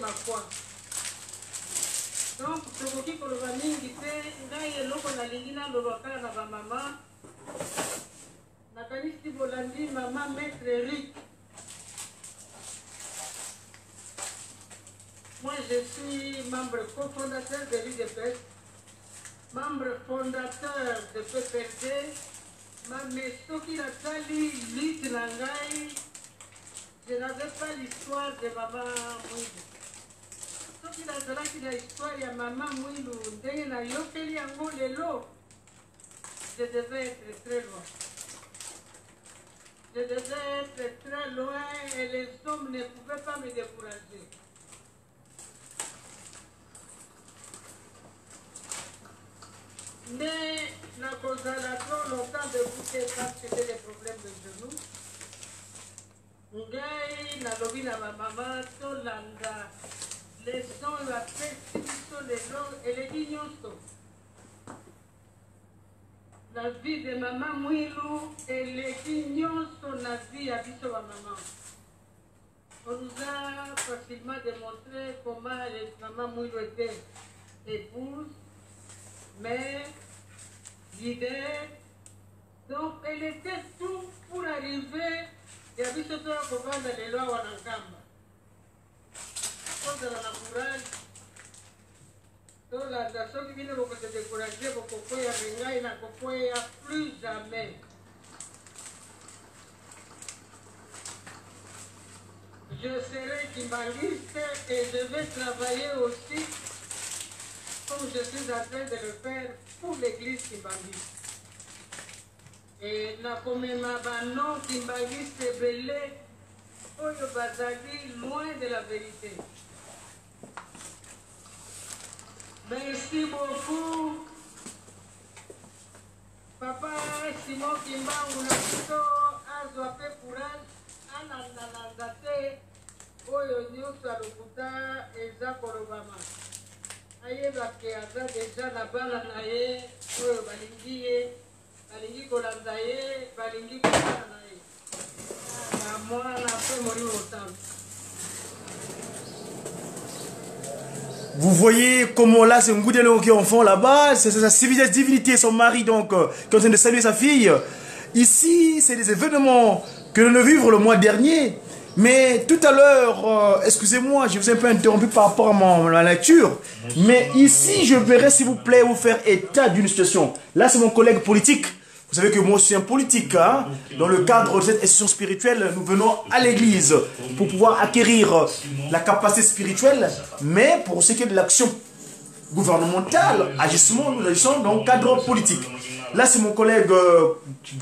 ma foi. Donc, ce qui est le vanille, c'est que l'on a l'ingina, le local, la maman. Nakanisti Bolandi, maman maître Eric. Moi, je suis membre cofondateur de l'UDPS, membre fondateur de PPRD, ma maison qui a sali Lite Langai. Je n'avais pas l'histoire de maman Mouilou. Ce qui a sali l'histoire de maman Mouilou, dès na yokeli yango lelo, je devais être très loin. Je devais être très loin et les hommes ne pouvaient pas me décourager. Mais la cause a trop longtemps de goûter parce que c'était des problèmes de genoux. Ngai, na lobi na ma maman, Tolanda, les sons, la fête, les gens et les guignons. La vie de maman Mouilou et les guignons sont la vie à Bisso maman. On nous a facilement démontré comment maman Mouilou était épouse, mère, leader. Donc elle était tout pour arriver à Bisso pour vendre les lois à Nankamba. Quand elle a la courage, la personne qui vient de se décourager pour qu'on ait un ringa, il n'a plus jamais. Je serai kimbaliste et je vais travailler aussi, comme je suis en train de le faire, pour l'église kimbaliste. Et la commémoration kimbaliste belé, Oyo Bazali, loin de la vérité. Merci beaucoup. Papa Simon Kimba, on a plutôt azopé courage, ananandate, oyo nyusa lokuta, eza korobama. Aye bake aza déjà la bala na ye, oyo balingi ye, balingi kolanda ye, balingi kolanda na ye. Na mwana pe mori otan. Vous voyez comment là c'est un goût qui est enfant là-bas, c'est sa divinité, son mari donc qui est en train de saluer sa fille. Ici c'est des événements que nous avons vivre le mois dernier. Mais tout à l'heure, excusez-moi, je vous ai un peu interrompu par rapport à ma lecture. Mais ici je verrai s'il vous plaît vous faire état d'une situation. Là c'est mon collègue politique. Vous savez que moi je suis un politique, hein? Dans le cadre de cette institution spirituelle, nous venons à l'église pour pouvoir acquérir la capacité spirituelle, mais pour ce qui est de l'action gouvernementale, agissement, nous agissons dans le cadre politique. Là c'est mon collègue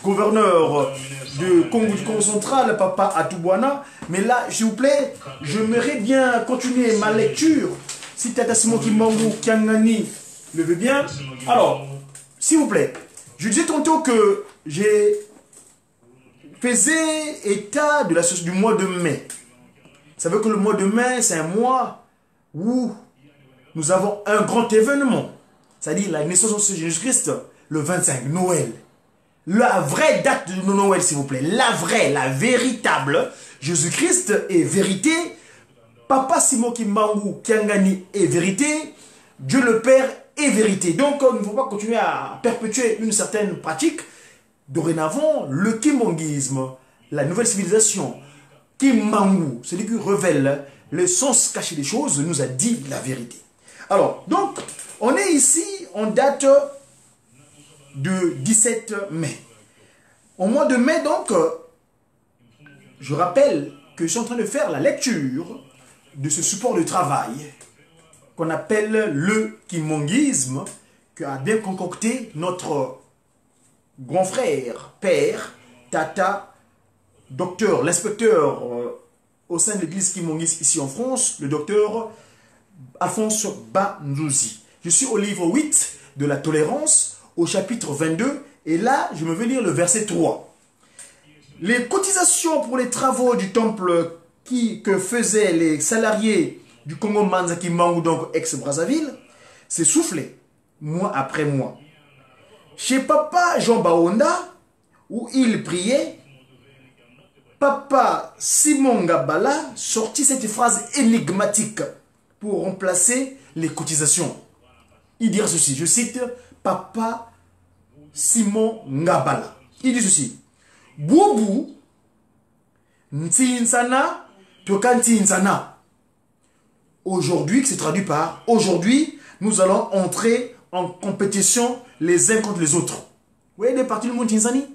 gouverneur du Congo central, Papa Atoubouana, mais là, s'il vous plaît, j'aimerais bien continuer ma lecture. Si Tata Simon Kimbangu Kiangani le veut bien. Alors, s'il vous plaît, je disais tantôt que j'ai faisais état de du mois de mai. Vous savez que le mois de mai, c'est un mois où nous avons un grand événement. C'est-à-dire la naissance de Jésus-Christ, le 25, Noël. la vraie date de Noël, s'il vous plaît. La vraie, la véritable. Jésus-Christ est vérité. Papa Simon Kimbangu Kiangani est vérité. Dieu le Père est vérité. Donc, il ne faut pas continuer à perpétuer une certaine pratique. Dorénavant, le kimbongisme, la nouvelle civilisation, Kimbangu, celui qui révèle le sens caché des choses, nous a dit la vérité. Alors, donc, on est ici, on date de 17 mai. Au mois de mai, donc, je rappelle que je suis en train de faire la lecture de ce support de travail qu'on appelle le kimbongisme, qu'a bien concocté notre grand frère, père, tata, docteur, l'inspecteur au sein de l'église kimbongiste ici en France, le docteur Alphonse Banzouzi. Je suis au livre 8 de la tolérance, au chapitre 22, et là, je me vais lire le verset 3. Les cotisations pour les travaux du temple que faisaient les salariés du Congo Manza Kimbangu, donc ex-Brazzaville, s'est soufflé, mois après mois. Chez Papa Jean Baonda, où il priait, Papa Simon Ngabala sortit cette phrase énigmatique pour remplacer les cotisations. Il dit ceci, je cite Papa Simon Ngabala. Il dit ceci, Boubou, Ntinsana, Tokantinsana. Aujourd'hui, c'est traduit par aujourd'hui, nous allons entrer en compétition les uns contre les autres. Vous voyez les partis du monde Tinzani?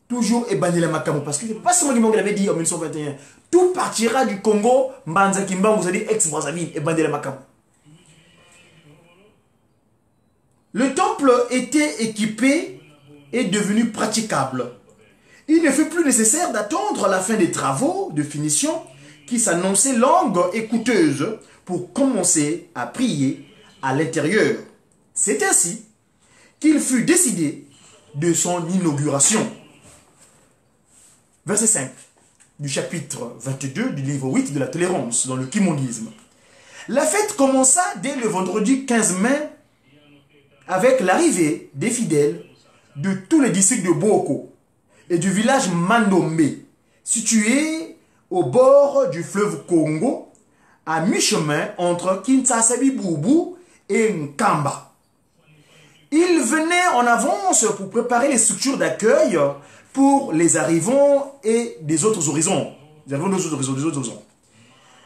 Toujours Ebani Makamo. Parce que c'est pas seulement qui l'avait dit en 1921. Tout partira du Congo, Mbanza Kimbangu, vous avez dit ex-Brazzaville, Ebani Makamo. Le temple était équipé et devenu praticable. Il ne fut plus nécessaire d'attendre la fin des travaux de finition qui s'annonçaient longues et coûteuses pour commencer à prier à l'intérieur. C'est ainsi qu'il fut décidé de son inauguration. Verset 5 du chapitre 22 du livre 8 de la tolérance dans le kimbongisme. La fête commença dès le vendredi 15 mai avec l'arrivée des fidèles de tous les districts de Boko et du village Mandombe, situé au bord du fleuve Congo, à mi-chemin entre Kinshasa-Boubou et Nkamba. Ils venaient en avance pour préparer les structures d'accueil pour les arrivants et des autres horizons. Des autres horizons.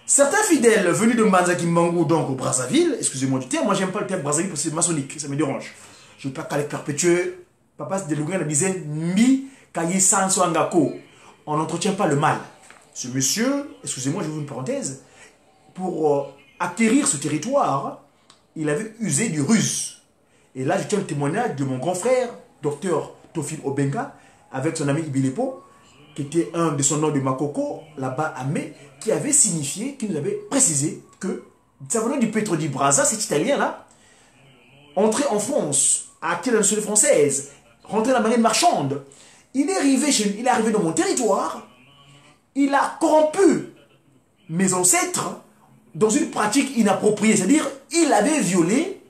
Certains fidèles venus de Mbanza Kimbangu, donc au Brazzaville, excusez-moi du terme, moi j'aime pas le terme Brazzaville parce que c'est maçonnique, ça me dérange. Je ne veux pas qu'à les perpétuer. Papa de Lougana disait Mi Kayi Sanso Angako. On n'entretient pas le mal. Ce monsieur, excusez-moi, je vous une parenthèse, pour acquérir ce territoire, il avait usé du ruse. Et là, je tiens le témoignage de mon grand frère, docteur Tofil Obenga, avec son ami Ibilepo, qui était un de son nom de Makoko, là-bas à Mai, qui avait signifié, qui nous avait précisé que, ça venait du Petro di Brazza, cet Italien-là, entré en France, à acquérir la nationalité française, rentré dans la marine marchande, il est arrivé dans mon territoire, il a corrompu mes ancêtres dans une pratique inappropriée, c'est-à-dire, il avait violé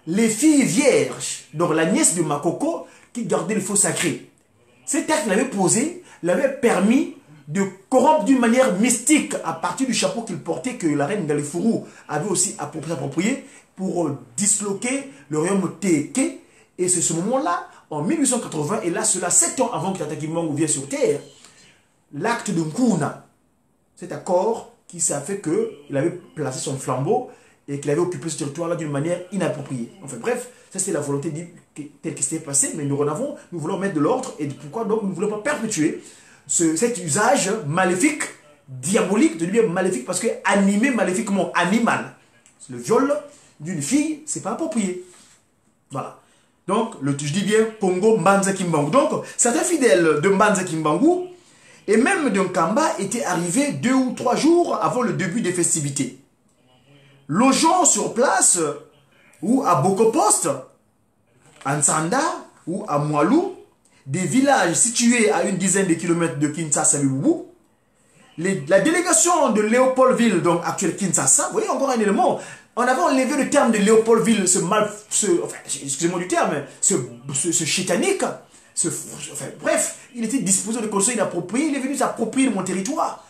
les filles vierges, donc la nièce de Makoko, qui gardait le faux sacré. Cet acte qu'il avait posé, l'avait permis de corrompre d'une manière mystique à partir du chapeau qu'il portait, que la reine Galifuru avait aussi approprié pour disloquer le royaume Teke. Et c'est ce moment-là, en 1880, et là, cela 7 ans avant que Tata Kimbangu vienne sur Terre, l'acte de Nkuna, cet accord qui s'est fait qu'il avait placé son flambeau et qu'il avait occupé ce territoire-là d'une manière inappropriée. Enfin bref, ça c'était la volonté telle que c'était passé, mais nous voulons mettre de l'ordre, et pourquoi donc nous ne voulons pas perpétuer cet usage maléfique, diabolique, de lui maléfique, parce que animé maléfiquement, animal. Le viol d'une fille, c'est pas approprié. Voilà. Donc, je dis bien Congo Mbanza Kimbangu. Donc, certains fidèles de Mbanza Kimbangu et même de Nkamba étaient arrivés 2 ou 3 jours avant le début des festivités. Logeant sur place ou à Bokopost, à Nsanda ou à Mwalou, des villages situés à une dizaine de kilomètres de Kinshasa-Boubou, la délégation de Léopoldville, donc actuelle Kinshasa, vous voyez encore un élément, on avait enlevé le terme de Léopoldville, excusez-moi du terme, ce chétanique, Enfin, bref, il était disposé de construire inapproprié, il est venu s'approprier de mon territoire.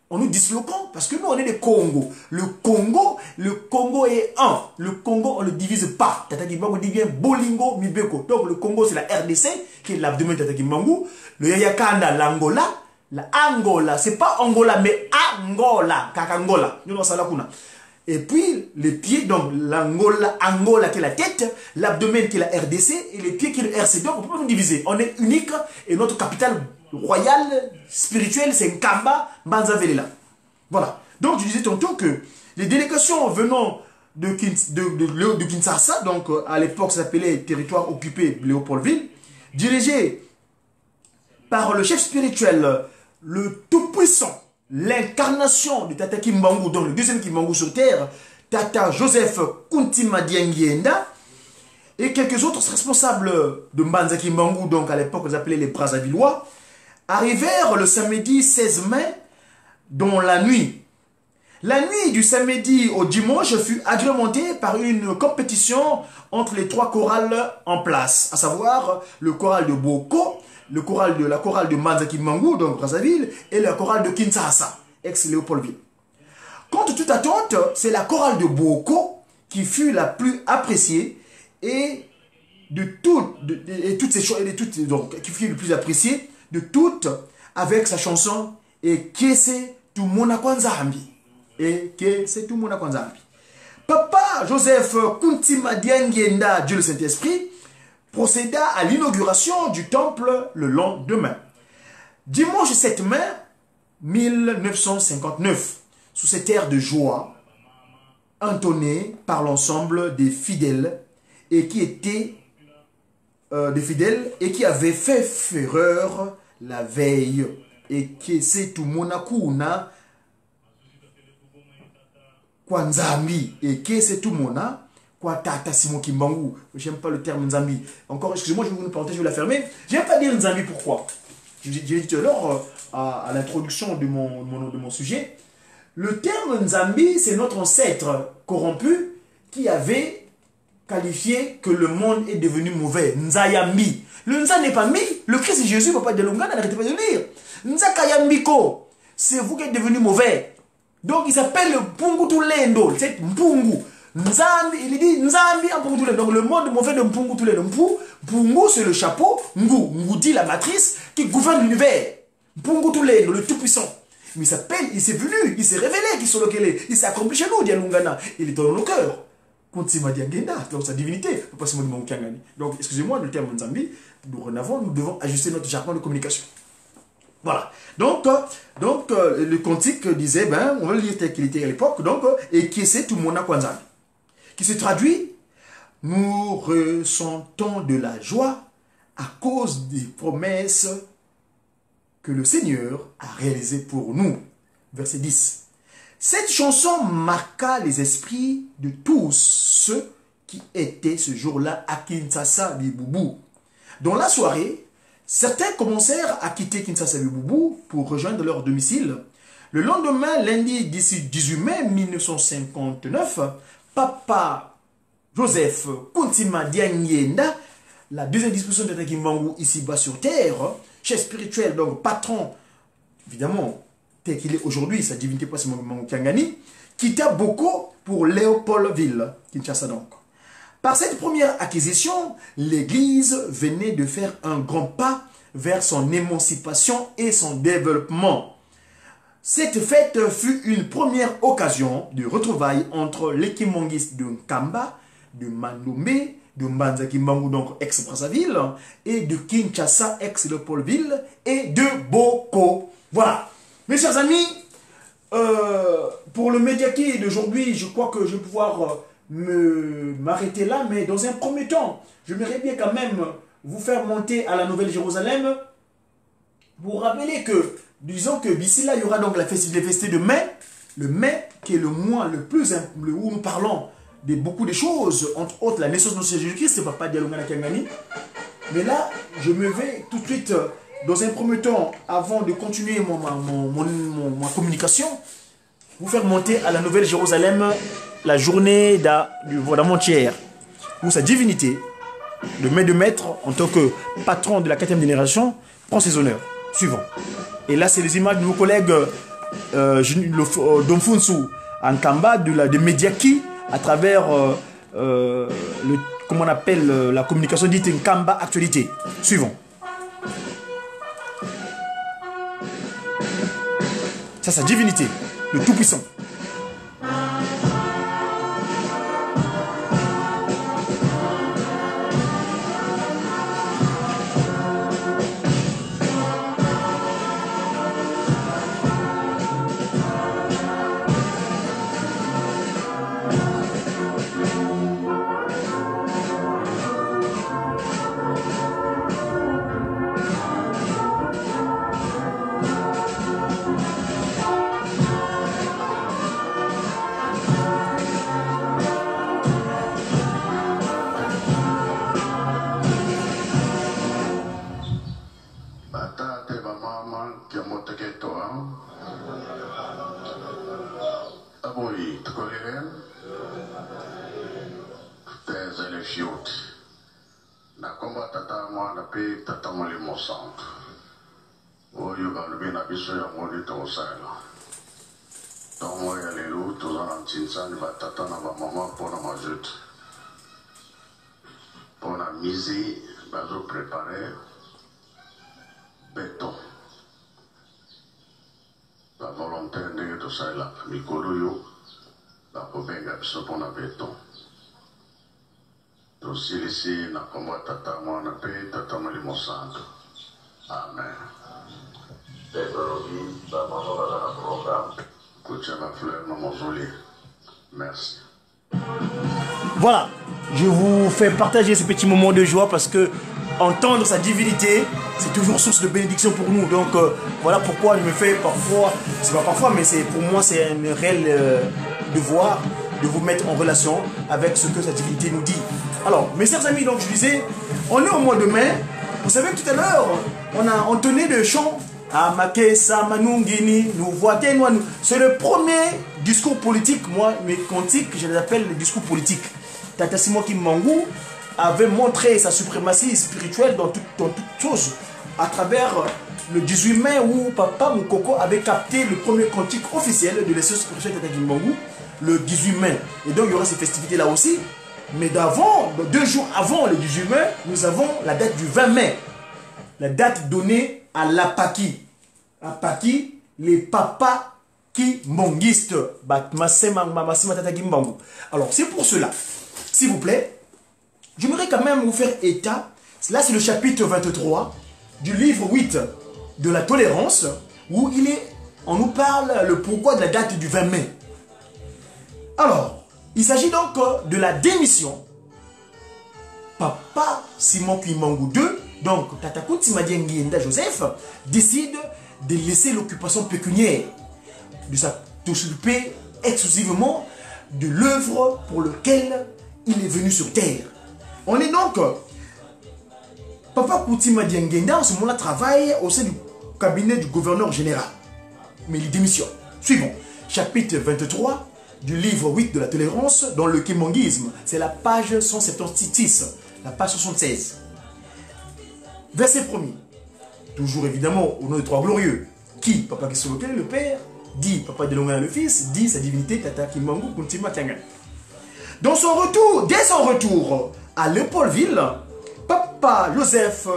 En nous disloquant, parce que nous, on est des Congo. Le Congo est un. Le Congo, on ne le divise pas. Tata Kimbangu devient Bolingo, Mibeko. Donc, le Congo, c'est la RDC, qui est l'abdomen de Tata Kimbangu. Le Yayakanda, l'Angola. La Angola, c'est pas Angola, mais Angola, Kakangola. Nous, on s'en a. Et puis, les pieds, donc l'Angola, Angola qui est la tête, l'abdomen qui est la RDC, et les pieds qui est le RC. Donc, on ne peut pas nous diviser. On est unique, et notre capitale royale, spirituelle, c'est Nkamba, Banzavelela. Voilà. Donc, je disais tantôt que les délégations venant de Kinshasa, donc à l'époque, ça s'appelait territoire occupé Léopoldville, dirigées par le chef spirituel, le tout-puissant, l'incarnation de Tata Kimbangu, donc le deuxième Kimbangu sur terre, Tata Joseph Kuntima Diengienda, et quelques autres responsables de Mbanza Kimbangu, donc à l'époque, ils appelaient les Brazzavillois, arrivèrent le samedi 16 mai, dans la nuit. La nuit du samedi au dimanche fut agrémentée par une compétition entre les trois chorales en place, à savoir le choral de Boko, la chorale de Mbanza Kimbangu, donc Brazzaville, et la chorale de Kinshasa, ex-Léopoldville. Contre toute attente, c'est la chorale de Boko qui fut la plus appréciée et qui fut le plus appréciée de toutes avec sa chanson et Kese Tumona Kwanzambi. Et Kese Tumona Kwanzambi. Papa Joseph Kuntima Diengienda, Dieu le Saint-Esprit, procéda à l'inauguration du temple le lendemain. Dimanche 7 mai 1959, sous cet air de joie, entonné par l'ensemble des fidèles et qui avaient fait fureur la veille et que c'est tout monakuna Kwanzambi et que c'est tout mona quoi tata Simon Kimbangu. J'aime pas le terme Nzambi. Encore, excusez-moi, je vais vous une parenthèse, je vais la fermer. J'aime pas dire Nzambi, pourquoi? Je dit tout à l'heure à l'introduction de mon sujet. Le terme Nzambi, c'est notre ancêtre corrompu qui avait qualifié que le monde est devenu mauvais. Nzayambi. Le Nza n'est pas mis. Le Christ Jésus, Papa de Lungana, n'arrêtez pas de lire. Nzakayambiko. C'est vous qui êtes devenu mauvais. Donc il s'appelle Mpungu Tulendo. C'est Mpungu. Nzambi, il dit Nzambi en Mpungu Tulendo. Donc le monde mauvais de Mpungu Tulendo. Mpungu, c'est le chapeau. Ngu dit la matrice qui gouverne l'univers. Mpungu Tulendo, le tout-puissant. Mais il s'appelle, il s'est venu, il s'est révélé, il s'est accompli chez nous, Dialungana. Il est dans nos cœurs. Donc sa divinité. Donc excusez-moi le terme Nzambi. Dorénavant, nous devons ajuster notre jargon de communication. Voilà. Donc le cantique disait, on va le lire tel qu'il était à l'époque, et qui c'est tout mon Kwanzambi. Qui se traduit, nous ressentons de la joie à cause des promesses que le Seigneur a réalisées pour nous. Verset 10. Cette chanson marqua les esprits de tous ceux qui étaient ce jour-là à Kinshasa Biboubou. Dans la soirée, certains commencèrent à quitter Kinshasa Biboubou pour rejoindre leur domicile. Le lendemain, lundi 18 mai 1959, Papa Joseph Kuntima Diengienda, la deuxième disposition de Tata Kimbangu ici-bas sur terre, chef spirituel, donc patron, évidemment, tel qu'il est aujourd'hui, sa divinité pas mon Kangani, quitta Boko pour Léopoldville, Kinshasa donc. Par cette première acquisition, l'Église venait de faire un grand pas vers son émancipation et son développement. Cette fête fut une première occasion de retrouvailles entre les Kimongistes de Nkamba, de Mandomé, de Mbanza Kimbangu, donc ex-Brazzaville, et de Kinshasa, ex-Léopoldville, et de Boko. Voilà. Mes chers amis, pour le médiaquis d'aujourd'hui, je crois que je vais pouvoir m'arrêter là, mais dans un premier temps, j'aimerais bien quand même vous faire monter à la Nouvelle-Jérusalem pour rappeler que, disons que d'ici là, il y aura donc les festivités de mai, le mai qui est le mois le plus où nous parlons de beaucoup de choses, entre autres la naissance de notre Jésus-Christ, c'est Papa Dialungana Kangani. Mais là, je me vais tout de suite, dans un premier temps, avant de continuer ma communication, vous faire monter à la Nouvelle-Jérusalem la journée d'avant-hier, où sa divinité le maître de maître, en tant que patron de la 4e génération, prend ses honneurs. Suivant. Et là, c'est les images de nos collègues Domfunsu Ankamba de Mediaki à travers comment on appelle la communication dite Nkamba Actualité. Suivant. Ça, c'est sa divinité, le Tout-Puissant. Pour la mise, nous préparer béton. La volonté de tout ça, la Mikoloyo, la Kobenga, pour la béton. Aussi, ici, na combat tata moi na paix, tata mali monsanto. Amen. Technologie, la maman va dans le programme. Coach ma fleur, maman jolie. Merci. Voilà, je vous fais partager ce petit moment de joie parce que entendre sa divinité, c'est toujours source de bénédiction pour nous. Donc voilà pourquoi je me fais parfois, c'est pas parfois, mais c'est pour moi c'est un réel devoir de vous mettre en relation avec ce que sa divinité nous dit. Alors, mes chers amis, donc je disais, on est au mois de mai. Vous savez que tout à l'heure, on a entonné le chant Amakesa Manungini, nous voitez, nous. C'est le premier discours politique, moi, mes cantiques, je les appelle les discours politiques. Tata Simon Kimbangu avait montré sa suprématie spirituelle dans toute chose à travers le 18 mai où Papa Moukoko avait capté le premier cantique officiel de l'essence spirituelle de Tata Kimbangu le 18 mai. Et donc il y aura ces festivités là aussi. Mais d'avant, 2 jours avant le 18 mai, nous avons la date du 20 mai. La date donnée à l'Apaki. Apaki, les papas qui mongistes. Alors, c'est pour cela, s'il vous plaît, j'aimerais quand même vous faire état. Là, c'est le chapitre 23 du livre 8 de la tolérance, où on nous parle le pourquoi de la date du 20 mai. Alors, il s'agit donc de la démission. Papa Simon Kimbangu II, donc Tatakuti Madiengienda Joseph, décide de laisser l'occupation pécuniaire, de s'occuper exclusivement de l'œuvre pour laquelle il est venu sur terre. On est donc, Papa Koutima Diengenda en ce moment-là travaille au sein du cabinet du gouverneur général. Mais il démissionne. Suivons, chapitre 23 du livre 8 de la tolérance dans le kimongisme. C'est la page 176, la page 76. Verset 1er. Toujours évidemment au nom de trois glorieux. Qui, Papa Kisolokel, le Père, dit Papa Delongana le Fils, dit sa divinité Tata Kimbangu Kuntima Tiangan. Dans son retour, dès son retour à Léopoldville, Papa Joseph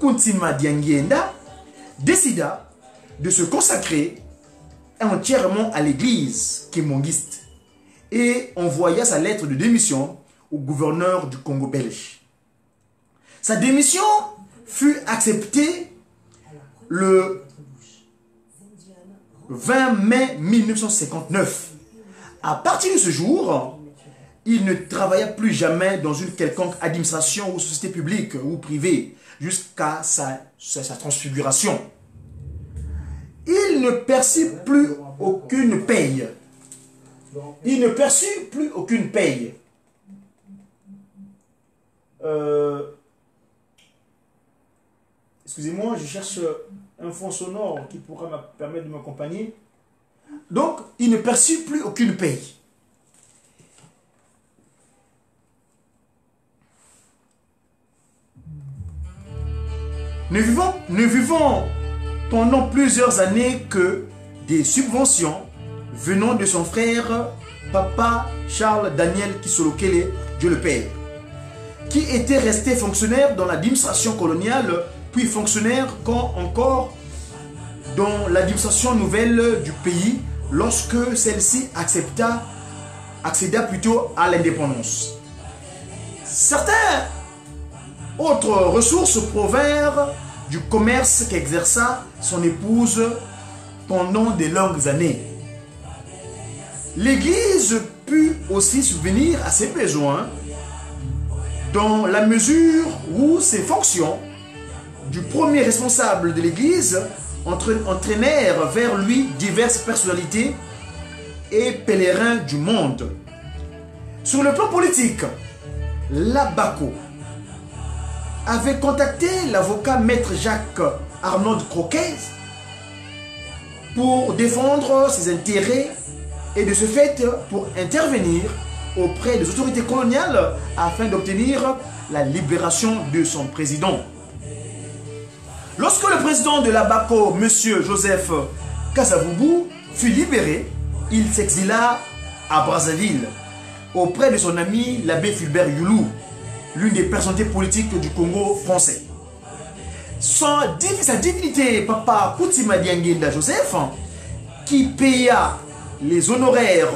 Kuntima Diangienda décida de se consacrer entièrement à l'église kimongiste et envoya sa lettre de démission au gouverneur du Congo belge. Sa démission fut acceptée le 20 mai 1959. À partir de ce jour, il ne travailla plus jamais dans une quelconque administration ou société publique ou privée jusqu'à sa transfiguration. Il ne perçut plus aucune paye. Il ne perçut plus aucune paye. Excusez-moi, je cherche un fond sonore qui pourra me permettre de m'accompagner. Donc, il ne perçut plus aucune paye. ne vivons pendant plusieurs années que des subventions venant de son frère Papa Charles Daniel Kisolokele, Dieu le Père, qui était resté fonctionnaire dans l'administration coloniale, puis fonctionnaire encore dans l'administration nouvelle du pays lorsque celle-ci accéda plutôt à l'indépendance. Certains autres ressources provinrent du commerce qu'exerça son épouse pendant de longues années. L'Église put aussi subvenir à ses besoins dans la mesure où ses fonctions du premier responsable de l'Église entraînèrent vers lui diverses personnalités et pèlerins du monde. Sur le plan politique, l'Abaco avait contacté l'avocat maître Jacques Arnold Croquet pour défendre ses intérêts et de ce fait pour intervenir auprès des autorités coloniales afin d'obtenir la libération de son président. Lorsque le président de l'Abaco, M. Joseph Kasavubu, fut libéré, il s'exila à Brazzaville auprès de son ami l'abbé Fulbert Youlou, l'une des personnalités politiques du Congo français. Sa divinité, Papa Koutima Diangenda Joseph, qui paya les honoraires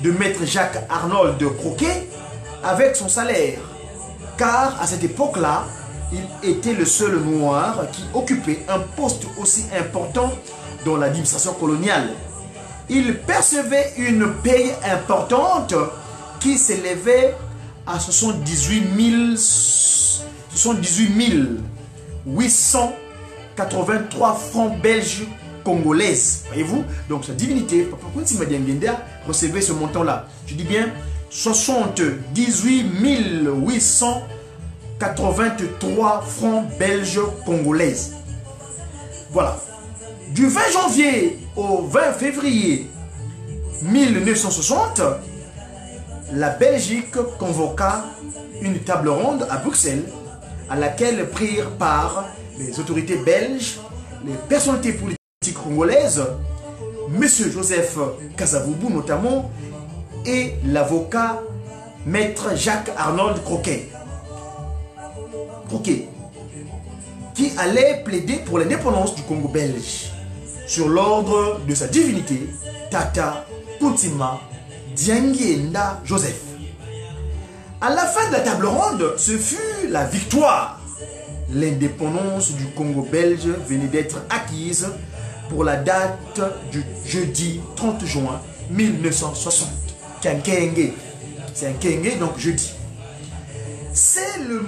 de maître Jacques Arnold Croquet avec son salaire, car à cette époque-là, il était le seul noir qui occupait un poste aussi important dans l'administration coloniale. Il percevait une paye importante qui s'élevait à 78 883 francs belges congolaises. Voyez-vous? Donc sa divinité, Papa Koutima Diangenda, recevait ce montant-là. Je dis bien 78 883 francs belges congolaises. Voilà. Du 20 janvier au 20 février 1960, la Belgique convoqua une table ronde à Bruxelles à laquelle prirent part les autorités belges, les personnalités politiques congolaises, M. Joseph Kasavubu notamment, et l'avocat maître Jacques Arnold Croquet, qui allait plaider pour l'indépendance du Congo belge sur l'ordre de sa divinité Tata Koutima Diangenda Joseph. À la fin de la table ronde, ce fut la victoire. L'indépendance du Congo belge venait d'être acquise pour la date du jeudi 30 juin 1960. C'est un kenge, donc jeudi. C'est de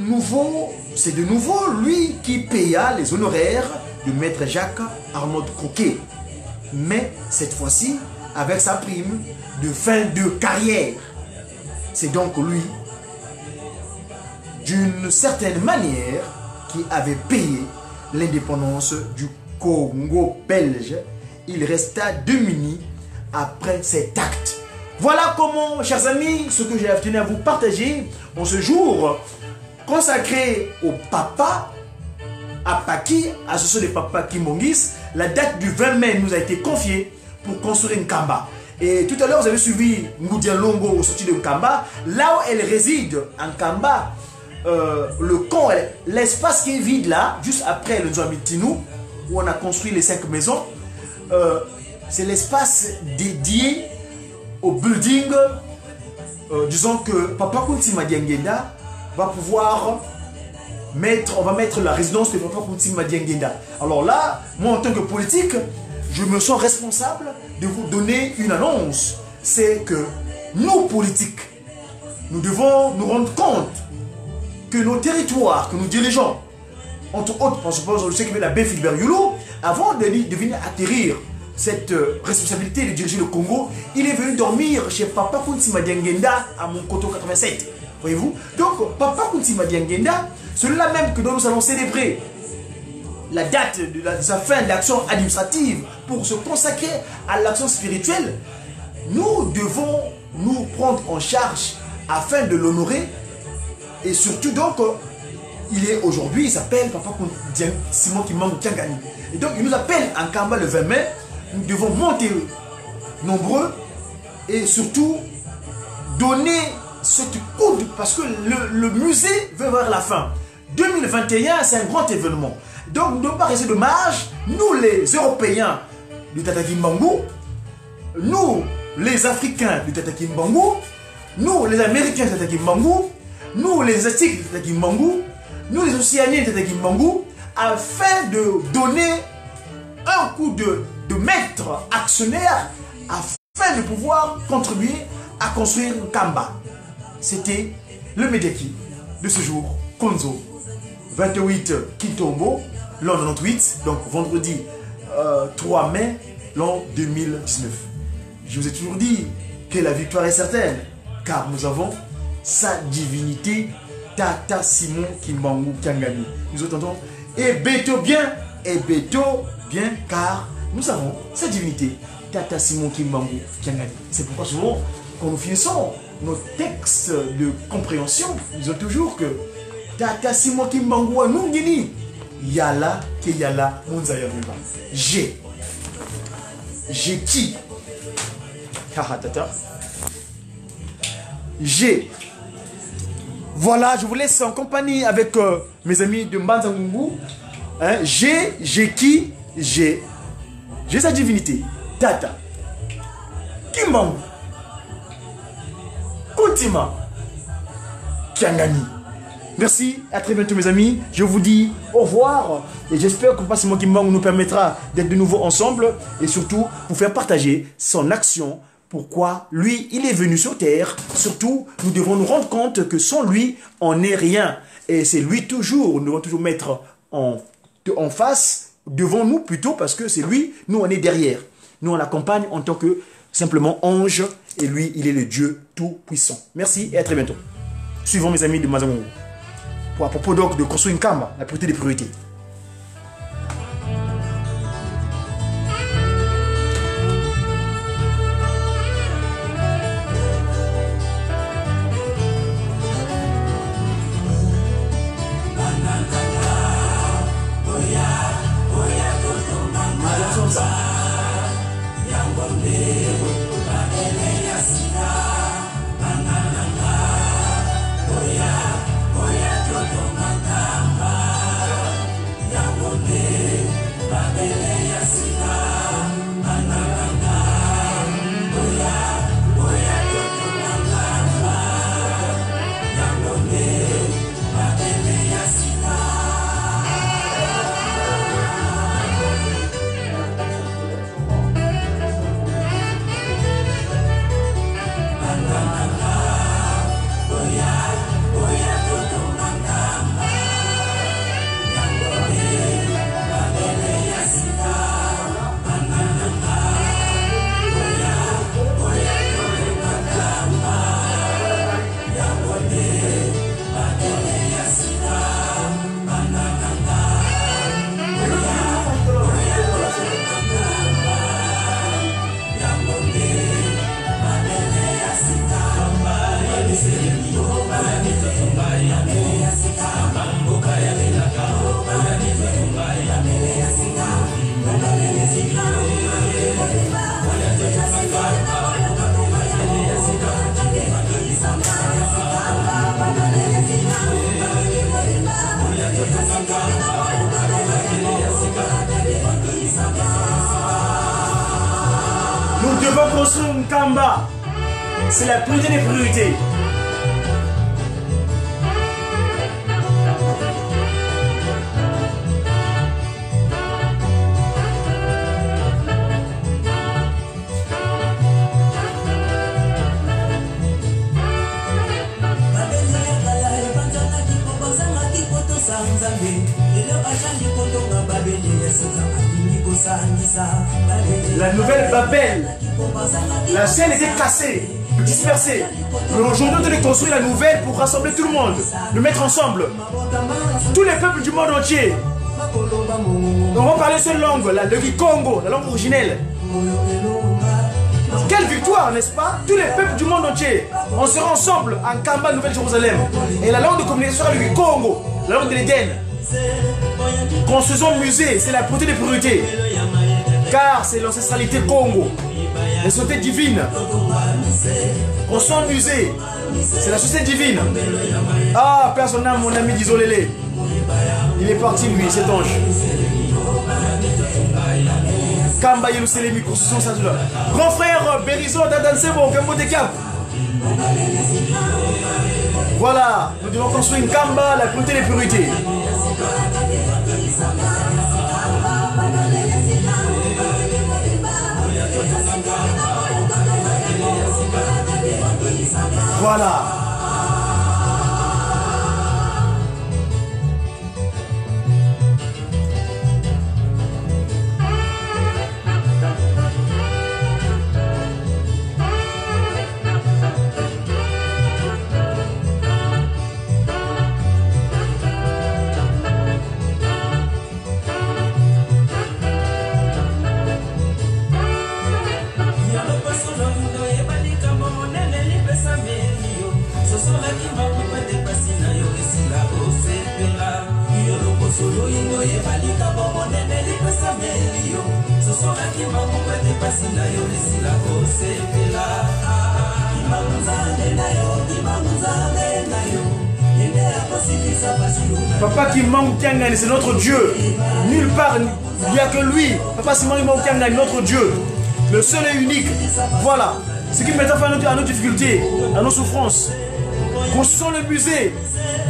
nouveau lui qui paya les honoraires de maître Jacques Arnold Croquet, mais cette fois-ci avec sa prime de fin de carrière. C'est donc lui, d'une certaine manière, qui avait payé l'indépendance du Congo belge. Il resta démuni après cet acte. Voilà comment, chers amis, ce que j'ai tenu à vous partager en ce jour consacré au papa, à Paki, associé de Papa Kimbongis. La date du 20 mai nous a été confiée pour construire une Kamba. Et tout à l'heure, vous avez suivi Ngoudia Longo au sorti de Kamba. Là où elle réside, en Kamba, le camp, l'espace qui est vide là, juste après le Nzouamitinou, où on a construit les 5 maisons, c'est l'espace dédié au building. Disons que Papa Koutima Diangenda va pouvoir mettre, on va mettre la résidence de Papa Koutima Diangenda. Alors là, moi en tant que politique, je me sens responsable de vous donner une annonce. C'est que nous, politiques, nous devons nous rendre compte que nos territoires, que nous dirigeons, entre autres, je sais que l'abbé Fulbert Youlou, avant de venir atterrir cette responsabilité de diriger le Congo, il est venu dormir chez Papa Koutima Diangenda à Monkoto 87. Voyez-vous? Donc, Papa Koutima Diangenda, celui-là même que dont nous allons célébrer la date de sa fin d'action administrative pour se consacrer à l'action spirituelle, nous devons nous prendre en charge afin de l'honorer et surtout donc il est aujourd'hui, il s'appelle Papa Simon Kimbangu Kiangani. Et donc il nous appelle en Kamba le 20 mai. Nous devons monter nombreux et surtout donner cette coude parce que le musée veut voir la fin. 2021, c'est un grand événement. Donc, ne pas rester dommage, nous les Européens du Tata Kimbangu, nous les Africains du Tata Kimbangu, nous les Américains du Tata Kimbangu, nous les Asiatiques du Tata Kimbangu, nous les Océaniens du Tata Kimbangu, afin de donner un coup de maître actionnaire, afin de pouvoir contribuer à construire Kamba. C'était le Médeki de ce jour, Konzo, 28 Kintombo, l'an 98, donc vendredi 3 mai, l'an 2019. Je vous ai toujours dit que la victoire est certaine, car nous avons sa divinité, Tata Simon Kimbangu Kiangani. Nous entendons, et béto bien, car nous avons sa divinité, Tata Simon Kimbangu Kiangani. C'est pourquoi souvent, quand nous finissons nos textes de compréhension, nous disons toujours que Tata Simon Kimbangu Anungini, Yala ke Yala Munzaya Ruba. J'ai qui? Haha tata. J'ai. Voilà, je vous laisse en compagnie avec mes amis de Mbanzangungu. Hein, j'ai qui? J'ai sa divinité. Tata Kimbangu Kuntima Kiangani. Merci, à très bientôt mes amis. Je vous dis au revoir et j'espère que Papa Simon Kimbangu nous permettra d'être de nouveau ensemble et surtout vous faire partager son action. Pourquoi lui, il est venu sur terre. Surtout, nous devons nous rendre compte que sans lui, on n'est rien. Et c'est lui toujours, nous devons toujours mettre en face, devant nous plutôt, parce que c'est lui, nous on est derrière. Nous on l'accompagne en tant que simplement ange et lui, il est le Dieu tout-puissant. Merci et à très bientôt. Suivons mes amis de Mazangongo. Pour à propos donc de construire une Kamba, la priorité des priorités. Nous devons construire une Kamba. C'est la priorité des priorités. La nouvelle Babel, la chaîne était cassée, dispersée. Mais aujourd'hui, on doit construire la nouvelle pour rassembler tout le monde, le mettre ensemble. Tous les peuples du monde entier. On va parler cette langue, le Kikongo, la langue originelle. Quelle victoire, n'est-ce pas? Tous les peuples du monde entier. On sera ensemble en Kamba, Nouvelle-Jérusalem. Et la langue de communication sera le Kikongo. la langue de l'Éden. Construisons musée, c'est la beauté des priorités. Car c'est l'ancestralité Congo, la société divine. Construisons musée, c'est la société divine. Ah, personne n'a mon ami d'Isolélé. Il est parti lui, cet ange. Kamba Yeluselemi, construction ça. Grand frère Bérizon, Dadan Sebo, Kambo de Cap. Voilà, nous devons construire une Kamba, la beauté des priorités. Voilà. Papa qui manque Kiangani, c'est notre Dieu. Nulle part, il n'y a que lui. Papa Simon qui manque Kiangani, notre Dieu. Le seul et unique. Voilà. Ce qui met fin à nos difficultés, à nos souffrances. Construisons le musée.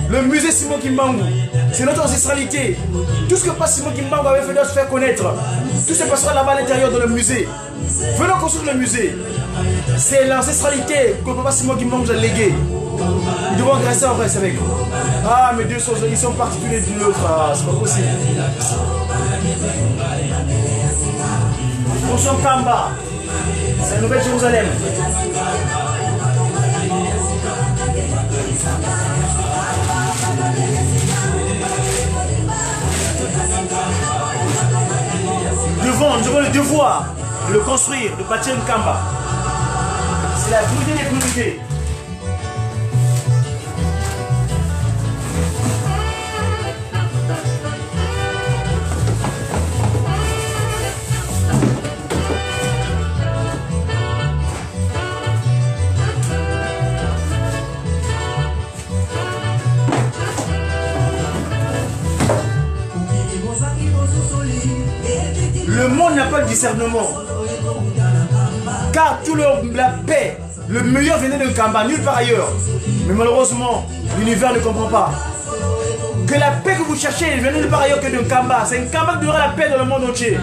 Le musée Simon Kimbangu. C'est notre ancestralité. Tout ce que Papa Simon Kimbangu avait fait de se faire connaître, tout se passera là-bas à l'intérieur de le musée. Venons construire le musée. C'est l'ancestralité que Papa Simon Kimbangu nous a léguée. Nous devons rester en reste avec. Ah, mais deux choses, ils sont partis tous les deux de l'autre. Ah, c'est pas possible. Construisons Kamba. C'est la nouvelle Jérusalem. Nous avons le devoir de le construire, de bâtir une Kamba. C'est la priorité des priorités. Le monde n'a pas de discernement. Car tout la paix, le meilleur venait de Kamba, nulle part ailleurs. Mais malheureusement, l'univers ne comprend pas. Que la paix que vous cherchez venait nulle part ailleurs que de Kamba. C'est un Kamba qui donnera la paix dans le monde entier.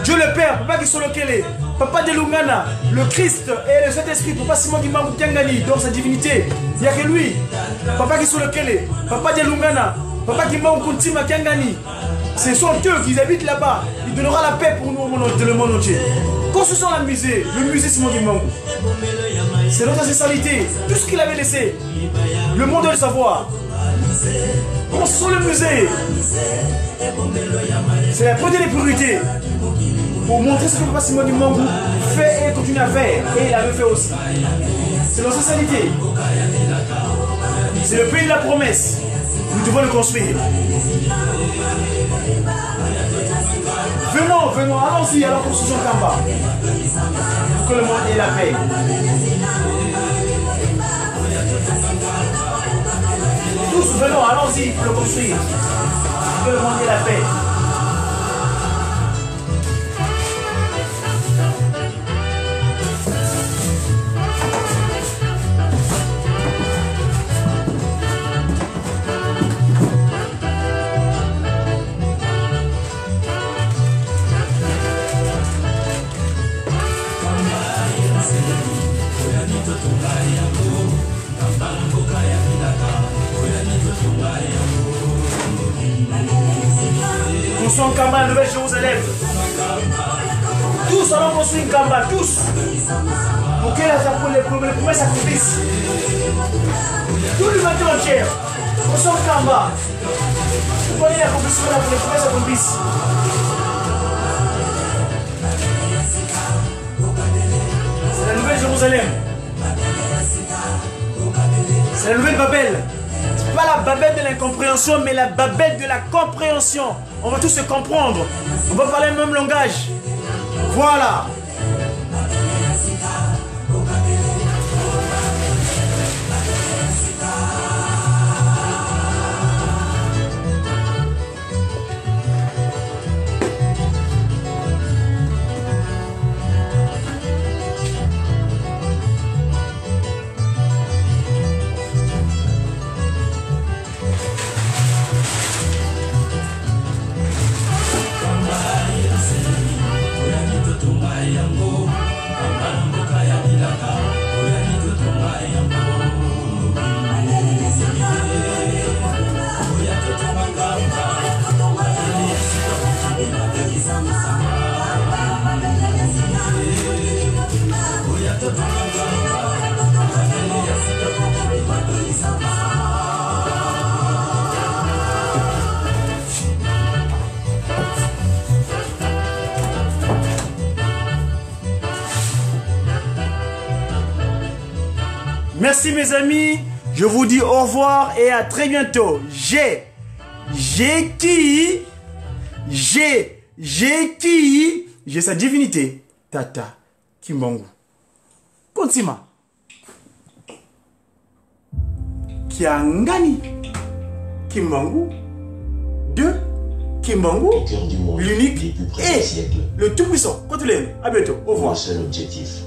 Dieu le Père, Papa qui sont le Kélé, Papa de Lungana, le Christ et le Saint-Esprit, Papa Simon Kimbangu Kiangani, dans sa divinité. Il n'y a que lui. Papa qui sont le Kélé, Papa de Lungana, Papa Kimbangu Kuntima Kiangani. Ce sont eux qui habitent là-bas. Il donnera la paix pour nous dans le monde entier. Construisons le musée Simon Kimbangu. C'est notre ancestralité. Tout ce qu'il avait laissé. Le monde doit le savoir. Construisons le musée. C'est la première des priorités. Pour montrer ce que Papa Simon Kimbangu fait et continue à faire. Et il avait fait aussi. C'est notre ancestralité. C'est le pays de la promesse. Nous devons le construire. Venons, allons-y, alors construisons Kamba. Pour que le monde ait la paix. Tous, venons, allons-y pour le construire. Pour que le monde ait la paix. Construisons Kamba, la nouvelle Jérusalem. Tous allons construire une Kamba, tous. Pour que les promesses s'accomplissent. Tout le matin entier. Construisons Kamba. Pour que l'accomplissement pour les promesses s'accomplissent. C'est la nouvelle Jérusalem. C'est la nouvelle Babel. Pas la babette de l'incompréhension, mais la babette de la compréhension. On va tous se comprendre. On va parler le même langage. Voilà. Merci mes amis, je vous dis au revoir et à très bientôt. J'ai sa divinité, Tata Kimbangu. Konsima. Kiangani Kimbangu. De Kimbangu, l'unique et le tout puissant. Quand tu l'aimes, à bientôt, au revoir. Un seul objectif.